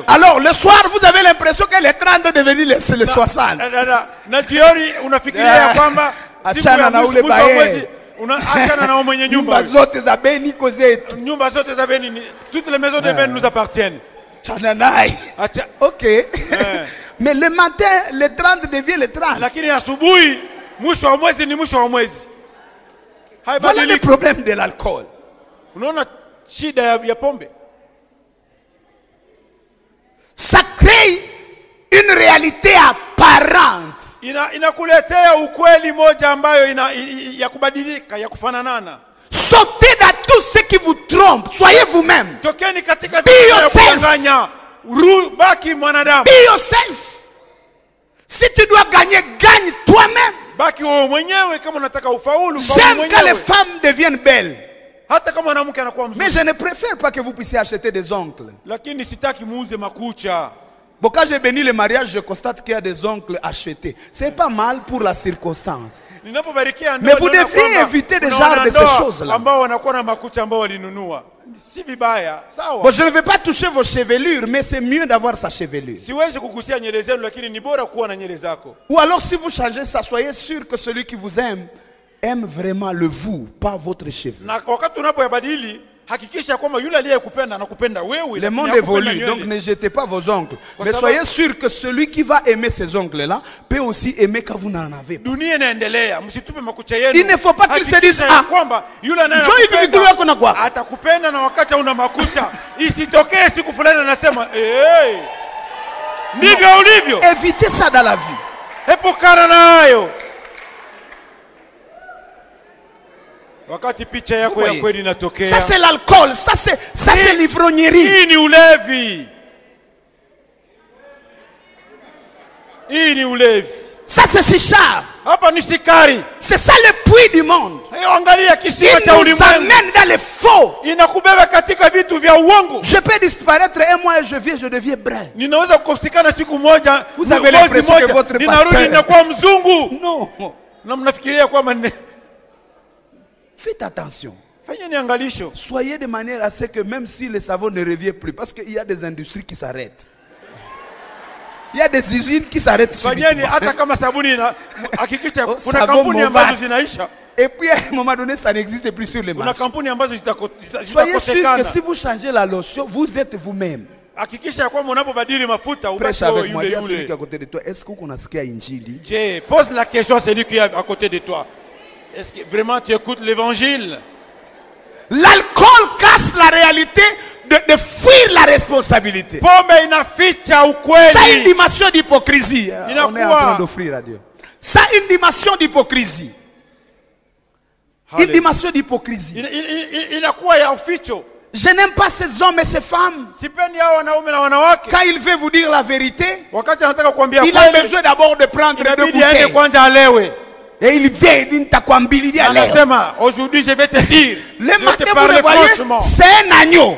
Alors le soir, vous avez l'impression que les 30 est devenu les 60. Achana na ule bae. Nyumba zote za Beni kozetu. Toutes les maisons de Beni nous appartiennent. Ok. Mais le matin, le 30 devient le 30. Lakini asubuhi mwisho wa mwezi ni mwisho wa mwezi. Voilà le problème de l'alcool. Unaona shida ya pombe. Ça crée une réalité apparente. Inakuletea ukweli moja ambayo ya kubadilika, ya kufananana. Sortez dans tout ce qui vous trompe. Soyez vous-même. Tokeni katika Be yourself. Baki mwanadamu. Be yourself. Si tu dois gagner, gagne toi-même. Baki wewe mwenyewe kama unataka ufaulu. J'aime quand les femmes deviennent belles. Hata kama mwanamke anakuwa mzuri. Mais je ne préfère pas que vous puissiez acheter des oncles. Lakini sitaki muuze makucha. Bon, quand j'ai béni le mariage, je constate qu'il y a des oncles achetés. C'est pas mal pour la circonstance. Mais vous devriez éviter des genres de ces choses-là. Bon, je ne vais pas toucher vos chevelures, mais c'est mieux d'avoir sa chevelure. Ou alors, si vous changez ça, soyez sûr que celui qui vous aime vraiment le vous, pas votre cheveux. Le monde évolue, donc ne jetez pas vos ongles. Mais soyez sûr que celui qui va aimer ces ongles-là peut aussi aimer quand vous n'en avez pas. Il ne faut pas qu'il se dise, ah, évitez ça dans la vie. Ça c'est l'alcool, ça c'est l'ivrognerie. Ça c'est Sichar. C'est ça le puits du monde. Il nous amène dans les faux. Je peux disparaître un mois et je deviens brun. Vous avez l'impression que votre pasteur... Non. Faites attention. Soyez de manière à ce que même si le savon ne revient plus, parce qu'il y a des industries qui s'arrêtent. Il y a des usines qui s'arrêtent subitement. Et puis à un moment donné, ça n'existe plus sur les marchés. Soyez sûr que si vous changez la lotion, vous êtes vous-même. Prêche avec moi, dis à celui qui est à côté de toi, est-ce qu'on a ce qu'il y a injili? Pose la question à celui qui est à côté de toi. Est-ce que vraiment tu écoutes l'évangile? L'alcool cache la réalité de fuir la responsabilité. Ça a une dimension d'hypocrisie. On est en train d'offrir à Dieu. Ça a une dimension d'hypocrisie. Une dimension d'hypocrisie. Je n'aime pas ces hommes et ces femmes. Quand il veut vous dire la vérité, il a besoin d'abord de prendre deux bouteilles. Et il vient, il dit, aujourd'hui je vais te dire. Le matin, vous le voyez, c'est un agneau.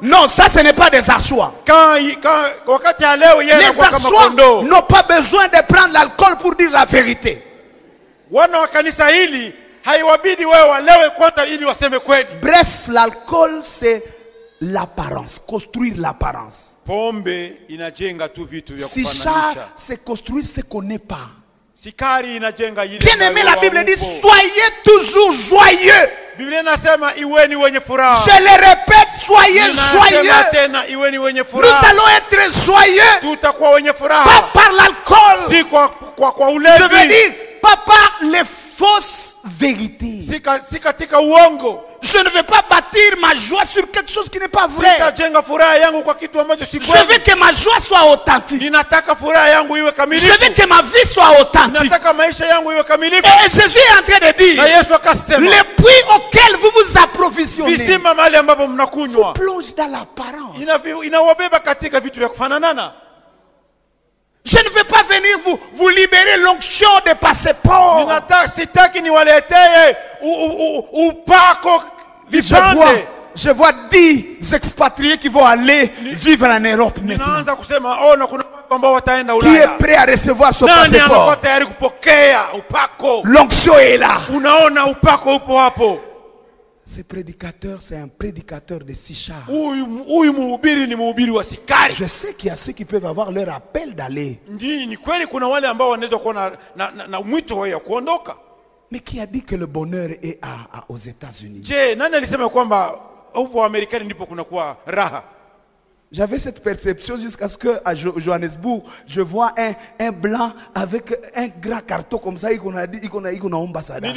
Non, ça ce n'est pas des assois. Les assois n'ont pas besoin de prendre l'alcool pour dire la vérité. Bref, l'alcool c'est l'apparence, construire l'apparence. Shisha c'est construire ce qu'on n'est pas. Bien aimé, la Bible dit soyez toujours joyeux. Je le répète, soyez joyeux. Nous allons être joyeux. Pas par l'alcool. Je veux dire, pas par les fausses vérités. Je ne vais pas bâtir ma joie sur quelque chose qui n'est pas vrai. Je veux que ma joie soit authentique. Je veux que ma vie soit authentique. Et Jésus est en train de dire, le puits auquel vous vous approvisionnez vous plonge dans l'apparence. Je ne veux pas venir vous libérer l'onction de passeport. Je vois 10 expatriés qui vont aller vivre en Europe maintenant. Qui est prêt à recevoir son passeport? L'onction est là. Ce prédicateur, c'est un prédicateur de Sisha. Je sais qu'il y a ceux qui peuvent avoir leur appel d'aller. Mais qui a dit que le bonheur est aux États-Unis? J'avais cette perception jusqu'à ce qu'à Johannesburg, je vois un blanc avec un grand carton comme ça, il a dit, il a ambassadeur.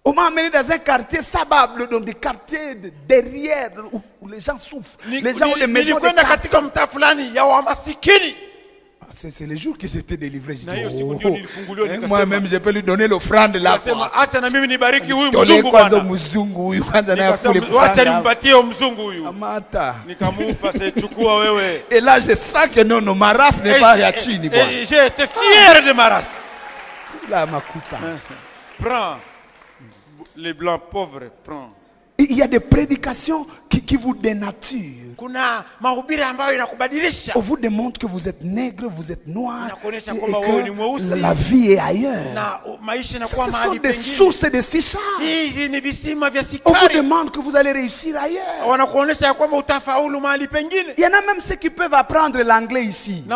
On m'a amené dans un quartier sabable, dans des quartiers derrière où les gens souffrent. Les gens ont les maisons de c'est le jour que j'étais délivré. Moi-même, je peux lui donner l'offrande là. Et là, je sens que non, ma race n'est pas Yachini. J'ai été fier de ma race. Prends. Les blancs pauvres, prends. Il y a des prédications qui vous dénaturent. On vous démontre que vous êtes nègre, vous êtes noir, et que la vie est ailleurs. Ce sont des sources de Sisha. On vous demande que vous allez réussir ailleurs. Il y en a même ceux qui peuvent apprendre l'anglais ici. Je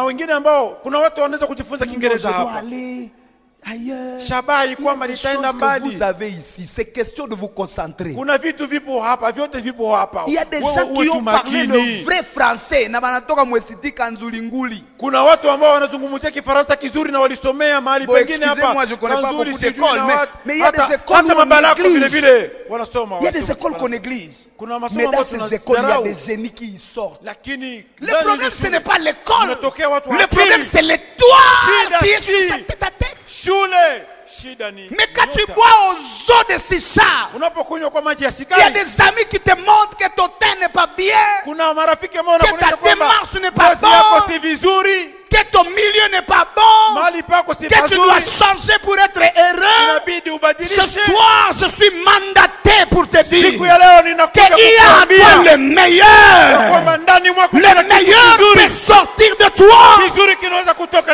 dois aller ailleurs. Les choses que vous avez ici, c'est question de vous concentrer. Il y a des gens qui ont parlé le vrai français. Excusez-moi, je ne connais pas beaucoup d'écoles, mais il y a des écoles qu'on néglige. Il y a des écoles qu'on néglige. Mais dans ces écoles, il y a des génies qui y sortent. Le problème, ce n'est pas l'école. Le problème, c'est l'étoile qui est sur sa tête à tête. Mais quand tu bois aux eaux de Sisha, il y a des amis qui te montrent que ton teint n'est pas bien, que ta démarche n'est pas bonne, que ton milieu n'est pas bon, que tu dois changer pour être heureux. Ce soir, je suis mandaté pour te dire qu'il y a en toi le meilleur. Le meilleur peut sortir de toi.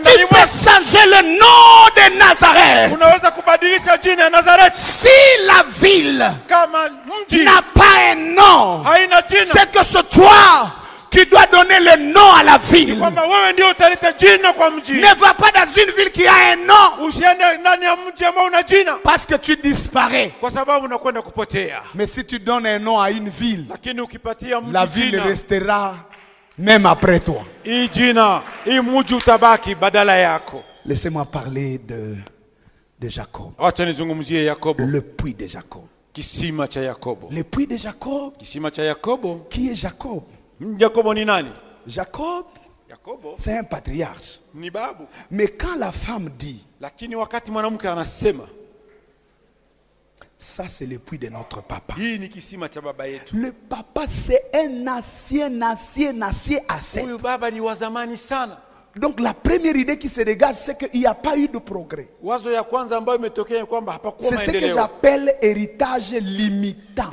Tu peux changer le nom de Nazareth. Si la ville n'a pas un nom, c'est que c'est toi qui doit donner le nom à la ville. Ne va pas dans une ville qui a un nom, parce que tu disparais. Mais si tu donnes un nom à une ville, la ville restera même après toi. Laissez-moi parler de Jacob. Le puits de Jacob. Le puits de Jacob. Qui est Jacob? Jacob, c'est un patriarche. Mais quand la femme dit, ça c'est le puits de notre papa. Le papa c'est un ancien ascète. Donc la première idée qui se dégage, c'est qu'il n'y a pas eu de progrès. C'est ce que j'appelle héritage limitant.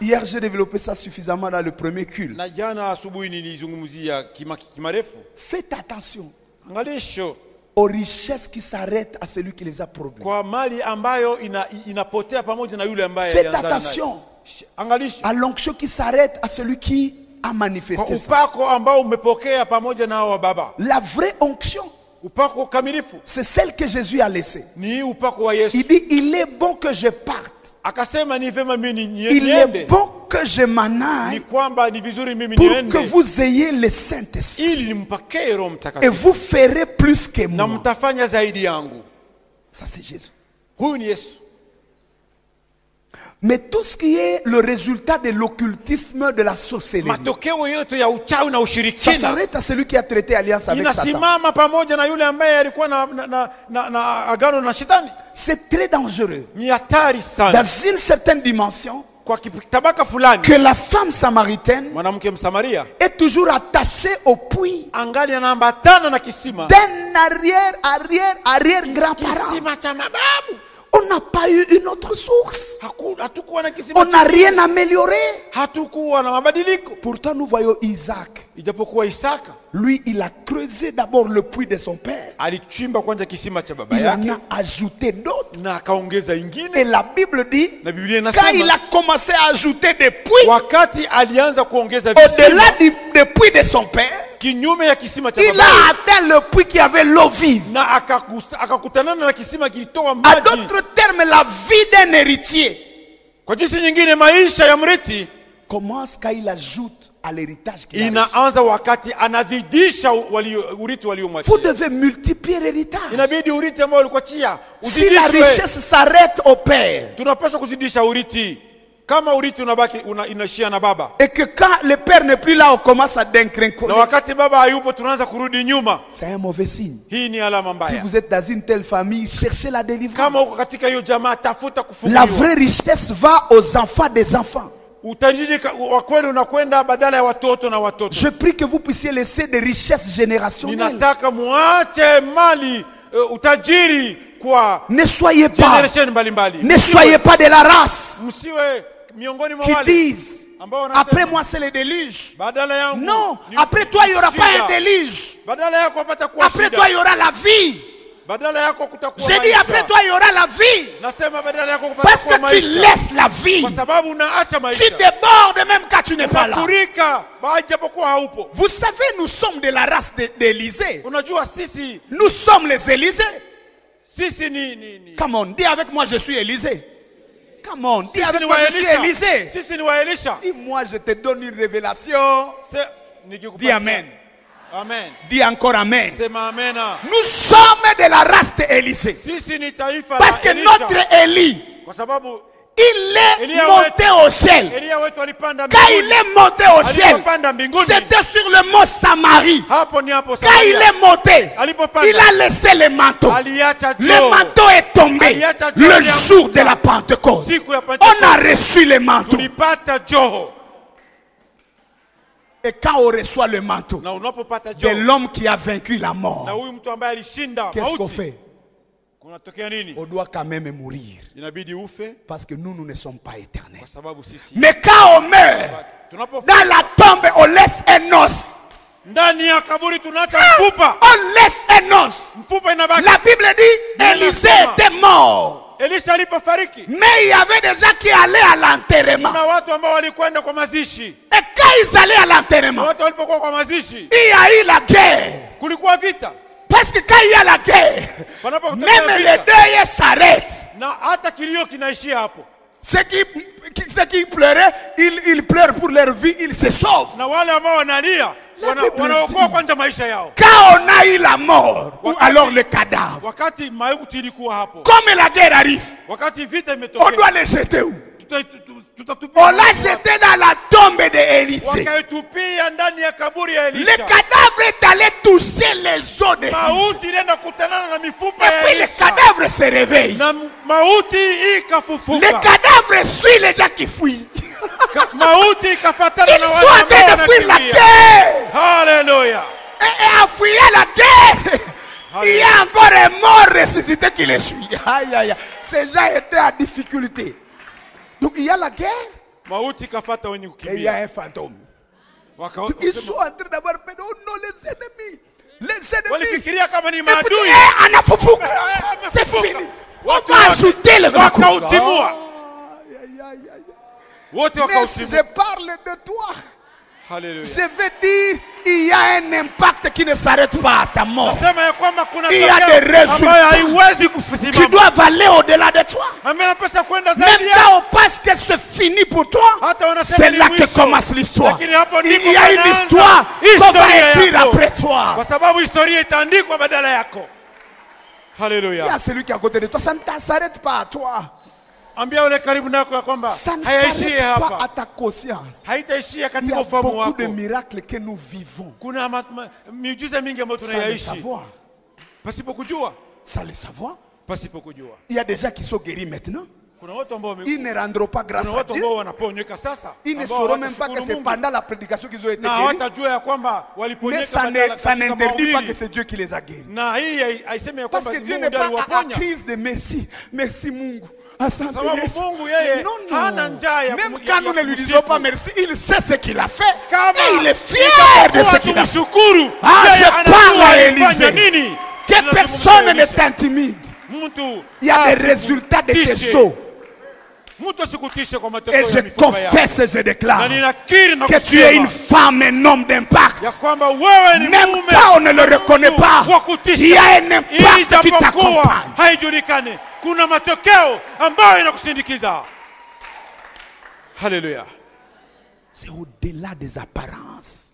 Hier j'ai développé ça suffisamment dans le premier culte. Faites attention aux richesses qui s'arrêtent à celui qui les a produits. Faites attention à l'onction qui s'arrête à celui qui a manifesté ça. La vraie onction, c'est celle que Jésus a laissée. Il dit, il est bon que je parte. Il est bon que je m'en aille pour que vous ayez le Saint-Esprit. Et vous ferez plus que moi. Ça c'est Jésus. Mais tout ce qui est le résultat de l'occultisme de la sorcellerie, ça s'arrête à celui qui a traité alliance avec Satan. C'est très dangereux. Dans une certaine dimension, que la femme samaritaine est toujours attachée au puits d'un arrière grand-parent. On n'a pas eu une autre source. On n'a rien amélioré. Pourtant nous voyons Isaac. Lui il a creusé d'abord le puits de son père. Il en a ajouté d'autres. Et la Bible dit, quand il a commencé à ajouter des puits, au-delà des puits de son père, il a atteint le puits qui avait l'eau vive. À d'autres termes, la vie d'un héritier commence quand il ajoute à l'héritage qu'il a reçu. Vous devez multiplier l'héritage. Si la richesse s'arrête au père, et que quand le père n'est plus là, on commence à décrincoler, c'est un mauvais signe. Si vous êtes dans une telle famille, cherchez la délivrance. La vraie richesse va aux enfants des enfants. Je prie que vous puissiez laisser des richesses générationnelles. Ne soyez pas de la race qui disent, après moi c'est le déluge. Non, après toi il n'y aura pas un déluge. Après toi il y aura la vie. J'ai dit après toi il y aura la vie. Parce que tu laisses la vie. Tu débordes même quand tu n'es pas là. Vous savez, nous sommes de la race d'Élysée. Nous sommes les Élysées. Come on, dis avec moi je suis Élysée. Come on, dis avec moi je suis Élysée. Dis moi je te donne une révélation. Dis amen. Amen. Dis encore amen. Nous sommes de la race d'Élysée. Parce que notre Élie, il est monté au ciel. Quand il est monté au ciel, c'était sur le mont Samarie. Quand il est monté, il a laissé le manteau. Le manteau est tombé le jour de la Pentecôte. On a reçu le manteau. Et quand on reçoit le manteau de l'homme qui a vaincu la mort, qu'est-ce qu'on fait? On doit quand même mourir. Parce que nous ne sommes pas éternels. Mais quand on meurt, dans la tombe, on laisse un os. On laisse un os. La Bible dit, Élisée était mort. Mais il y avait des gens qui allaient à l'enterrement. Et quand ils allaient à l'enterrement, il y a eu la guerre. Parce que quand il y a la guerre, même les deuils s'arrêtent. Ceux qui pleuraient, ils pleurent pour leur vie, ils se sauvent. Na wale ambao wanalia, wanaokoa kwanza maisha yao. Quand on a eu la mort, ou alors le cadavre. Wakati mauti ilikuwa hapo. Comme la guerre arrive, wakati vita imetokea, on doit les jeter où? Tutatupia. On l'a jeté dans la tombe d'Élisée. Wakaitupia ndani ya kaburi ya Elisha. Le cadavre est allé toucher les os de mauti ilienda kutanana na mifupa ya Elisha. Et puis le cadavre se réveille. Na mauti ikafufuka. Le cadavre suit les gens qui fuient. Mauti ikafatana na wale ambao wanakimbia. De fuir la guerre. Hallelujah. Et à fuir la guerre. Il y a encore un mort ressuscité qui les suit. Aïe aïe aïe. Ces gens étaient en difficulté. Donc il y a la guerre. Et il y a un fantôme. Ils sont en train d'avoir peur. Oh non, les ennemis. Les ennemis. C'est fini. On va ajouter le gros. Mais si je parle de toi, Hallelujah. Je veux dire, il y a un impact qui ne s'arrête pas à ta mort. Il y a des résultats qui doivent aller au-delà de toi. Même quand on pense que c'est fini pour toi, c'est là que commence l'histoire. Il y a une histoire qu'on va écrire après toi. Hallelujah. Il y a celui qui est à côté de toi, ça ne s'arrête pas à toi. Ça ne s'arrête pas à ta conscience. Il y a beaucoup de miracles que nous vivons. Sans le savoir. Sans le savoir. Il y a des gens qui sont guéris maintenant. Ils ne rendront pas grâce à Dieu. Ils ne sauront même pas que c'est pendant la prédication qu'ils ont été guéris. Mais ça n'interdit pas que c'est Dieu qui les a guéris. Parce que Dieu n'est pas en crise de merci. Merci Mungu. Non, non. Même quand nous ne lui disons pas merci, il sait ce qu'il a fait. Et il est fier de ce qu'il a fait. Ah, je parle à Élisée. Que personne ne t'intimide. Il y a des résultats de tes os. Et je confesse et je déclare que tu es une femme, un homme d'impact. Même quand on ne le reconnaît pas, il y a un impact qui t'accompagne. Hallelujah. C'est au-delà des apparences.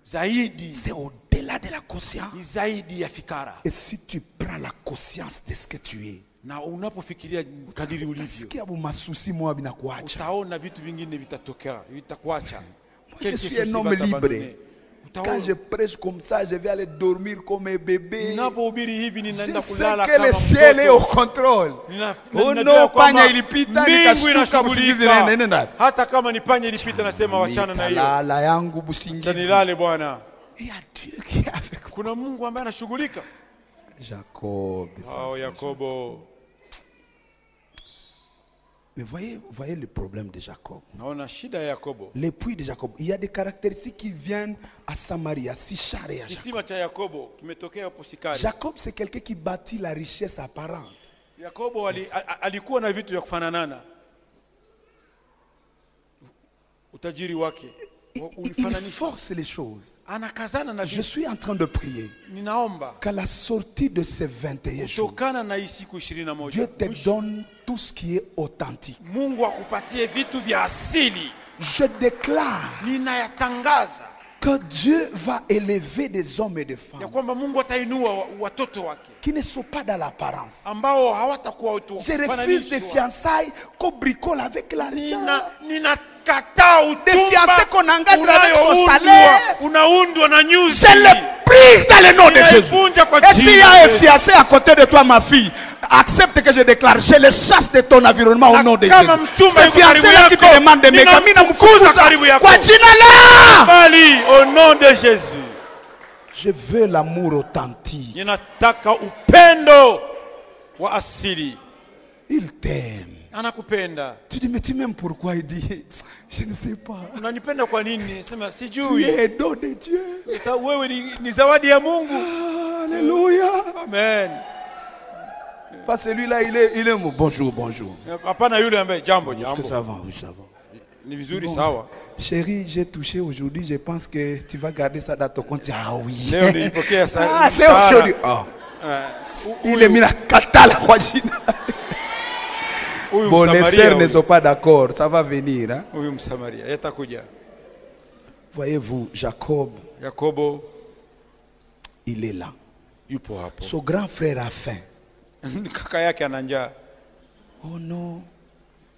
C'est au-delà de la conscience. Et si tu prends la conscience de ce que tu es, je suis un homme libre. Quand je prêche comme ça, je vais aller dormir comme un bébé. Je sais que le ciel est au contrôle. Oh non, panya ilipita nikashtuka usingizi nenda. Hata kama ni panya ilipita nasema wachana na hiyo. La yangu busingizi. Nilale Bwana. Il y a Dieu qui est avec moi. Kuna Mungu ambaye anashughulika. Jacob. Oh Yakobo. Mais voyez le problème de Jacob. Les puits de Jacob. Il y a des caractéristiques qui viennent à Samarie, à Sichar et à Jacob. Jacob, c'est quelqu'un qui bâtit la richesse apparente. Il force les choses. Je suis en train de prier qu'à la sortie de ces 21 jours, Dieu te donne tout ce qui est authentique. Je déclare que Dieu va élever des hommes et des femmes qui ne sont pas dans l'apparence. Je refuse des fiançailles qu'on bricole avec l'argent. Des fiancés qu'on engage avec son salaire. Je les brise dans le nom de Jésus. Et s'il y a un fiancé à côté de toi, ma fille, accepte que je déclare, je les chasse de ton environnement au nom de Jésus. Ces fiancés-là qui te demandent de Megamina Mkukuza, kwa jina la, au nom de Jésus. Je veux l'amour authentique. Ninataka upendo wa asili. Il t'aime. Anakupenda. Tu dis, mais tu m'aimes pourquoi? Il dit, je ne sais pas. Unanipenda kwa nini? Sema sijui. Tu es don de Dieu. Sasa wewe ni zawadi ya Mungu. Alléluia. Amen. Pas celui-là, il est bonjour, bonjour. Hapana yule ambaye jambo. Ça va, oui, ça va. Ni vizuri sawa. Chérie, j'ai touché aujourd'hui, je pense que tu vas garder ça dans ton compte. Ah oui. Leo nilipokea ça. Ah, c'est aujourd'hui. Oh. Il est mis la kata la kwa jina. Bon, les sœurs ne sont pas d'accord, ça va venir. Hein? Voyez-vous, Jacob, il est là. Son grand frère a faim. Oh non,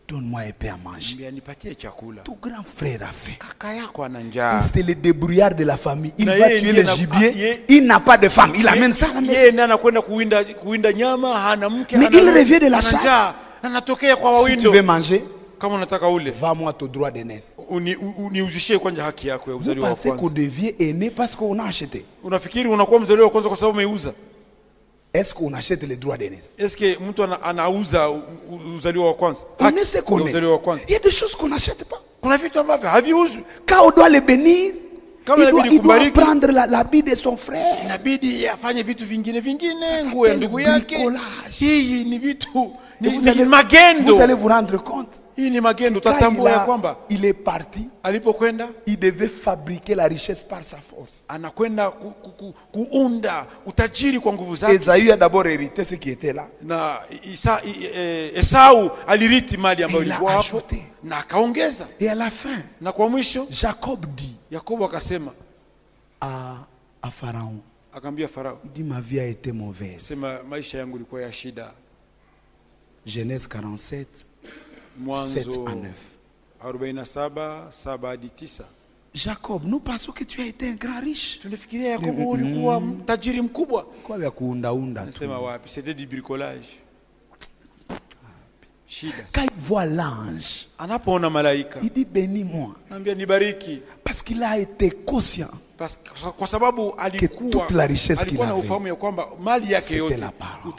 donne-moi un peu à manger. Ton grand frère a faim. C'est le débrouillard de la famille. Il va tuer le gibier. Il n'a pas de femme. Il amène ça à la maison. Mais il revient de la chasse. Si tu veux manger, va-moi ton droit d'aînesse. Vous pensez qu'on devient aîné parce qu'on a acheté? Est-ce qu'on achète les droits d'aînesse? On ne sait qu'on est. Il y a des choses qu'on n'achète pas. Quand on doit les bénir, il doit prendre l'habit de son frère. Ça s'appelle bricolage. Vous allez vous rendre compte. Il est parti. Il devait fabriquer la richesse par sa force. Esaü a d'abord hérité ce qui était là. Il a ajouté. Et à la fin, Jacob dit à Pharaon, il dit ma vie a été mauvaise. Genèse 47, 7 à 9. Jacob, nous pensons que tu as été un grand riche. C'était du bricolage. Quand il voit l'ange, il dit bénis-moi. Parce qu'il a été conscient que toute la richesse qu'il avait, c'était la parole.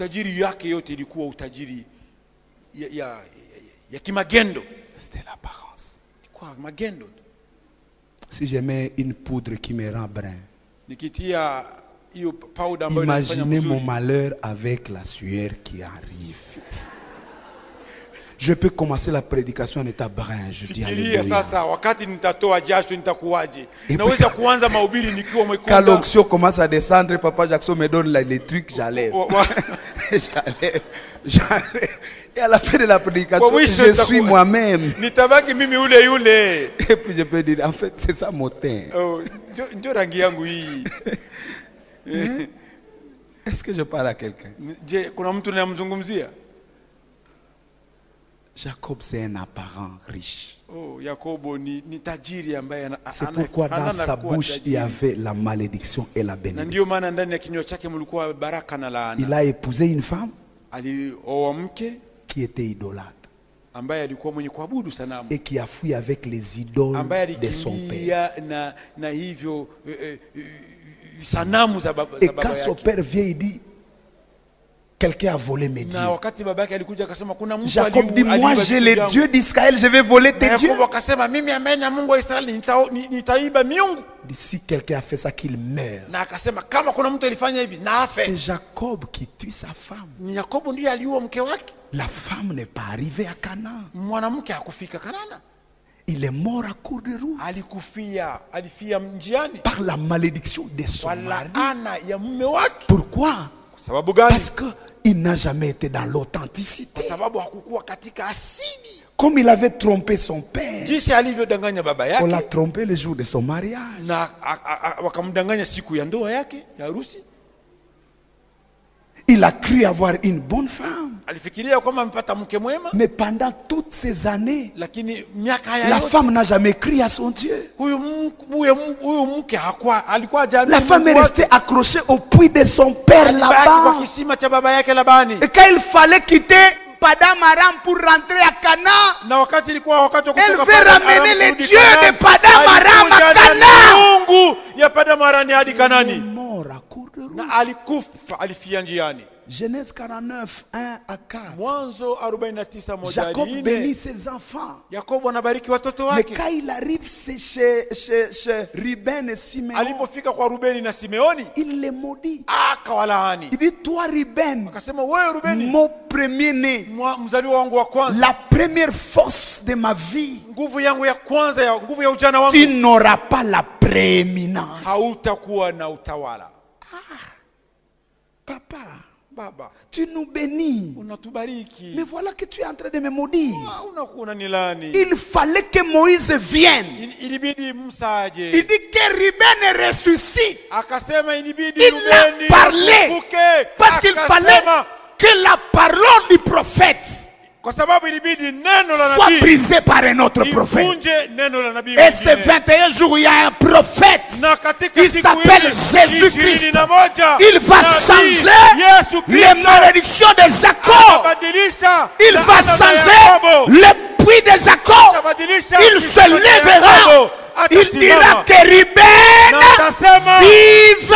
C'était l'apparence. Si je mets une poudre qui me rend brun, imaginez mon malheur avec la sueur qui arrive. Je peux commencer la prédication en état brun. Je dis alléluia. Quand l'onction commence à descendre, Papa Jackson me donne les trucs, j'allais. Et à la fin de la prédication, je suis moi-même. Et puis je peux dire, en fait, c'est ça mon teint. Est-ce que je parle à quelqu'un? Jacob, c'est un apparent riche. C'est pourquoi dans sa bouche, il y avait la malédiction et la bénédiction. Il a épousé une femme qui était idolâtre et qui a fui avec les idoles de son père. Et quand son père vient, il dit, quelqu'un a volé mes dieux. Jacob dit, moi j'ai les dieux d'Israël, je vais voler tes dieux. Si quelqu'un a fait ça, qu'il meurt. C'est Jacob qui tue sa femme. La femme n'est pas arrivée à Canaan. Il est mort à court de route par la malédiction de son mari. Pourquoi? Parce qu'il n'a jamais été dans l'authenticité. Comme il avait trompé son père, on l'a trompé le jour de son mariage. Il a cru avoir une bonne femme. Mais pendant toutes ces années, la femme n'a jamais cru à son Dieu. La femme est restée accrochée au puits de son père là-bas. Et quand il fallait quitter Padam Aram pour rentrer à Canaan, elle veut ramener les dieux de Padam Aram à Canaan. Il est mort à court de route. Genèse 49, 1 à 4. Jacob bénit ses enfants. Mais quand il arrive chez Ruben et Simeon, il les maudit. Il dit, toi Ruben, mon premier-né, la première force de ma vie, tu n'auras pas la prééminence. Papa, Baba, tu nous bénis. Unatubariki. Mais voilà que tu es en train de me maudire. Unanilani. Il fallait que Moïse vienne. Ilibidi Musa aje. Il dit que Ruben ressuscite. Akasema ilibidi il a parlé parce qu'il fallait que la parole du prophète soit brisée par un autre prophète. Et ces 21 jours, il y a un prophète. Il s'appelle Jésus-Christ. Il va changer les malédictions de Jacob. Il va changer le puits de Jacob. Il se lèvera. Il dira que Ruben vive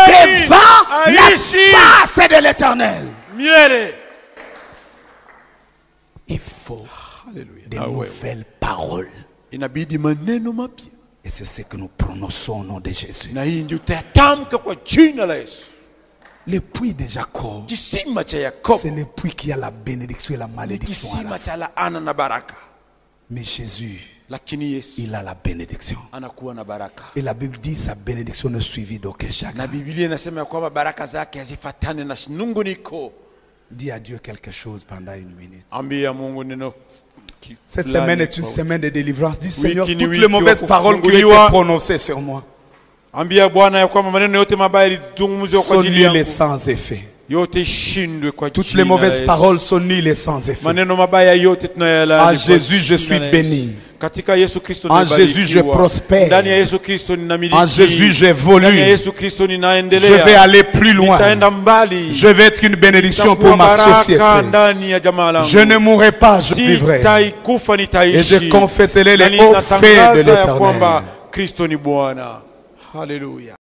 devant la face de l'Éternel. Il faut de nouvelles paroles. Et c'est ce que nous prononçons au nom de Jésus. Le puits de Jacob, c'est le puits qui a la bénédiction et la malédiction. Mais Jésus, il a la bénédiction. Et la Bible dit sa bénédiction ne suivit d'aucun chacun. Dis à Dieu quelque chose pendant une minute. Cette semaine est une semaine de délivrance. Dis Seigneur, toutes les mauvaises paroles qui ont été prononcées sur moi, sont nulles et sans effet. Toutes les mauvaises paroles sont nulles et sans effet. En Jésus, je suis béni. En Jésus, je prospère. En Jésus, j'évolue. Je vais aller plus loin. Je vais être une bénédiction pour ma société. Je ne mourrai pas, je vivrai. Et je confesserai les hauts faits de l'Éternel. Alléluia.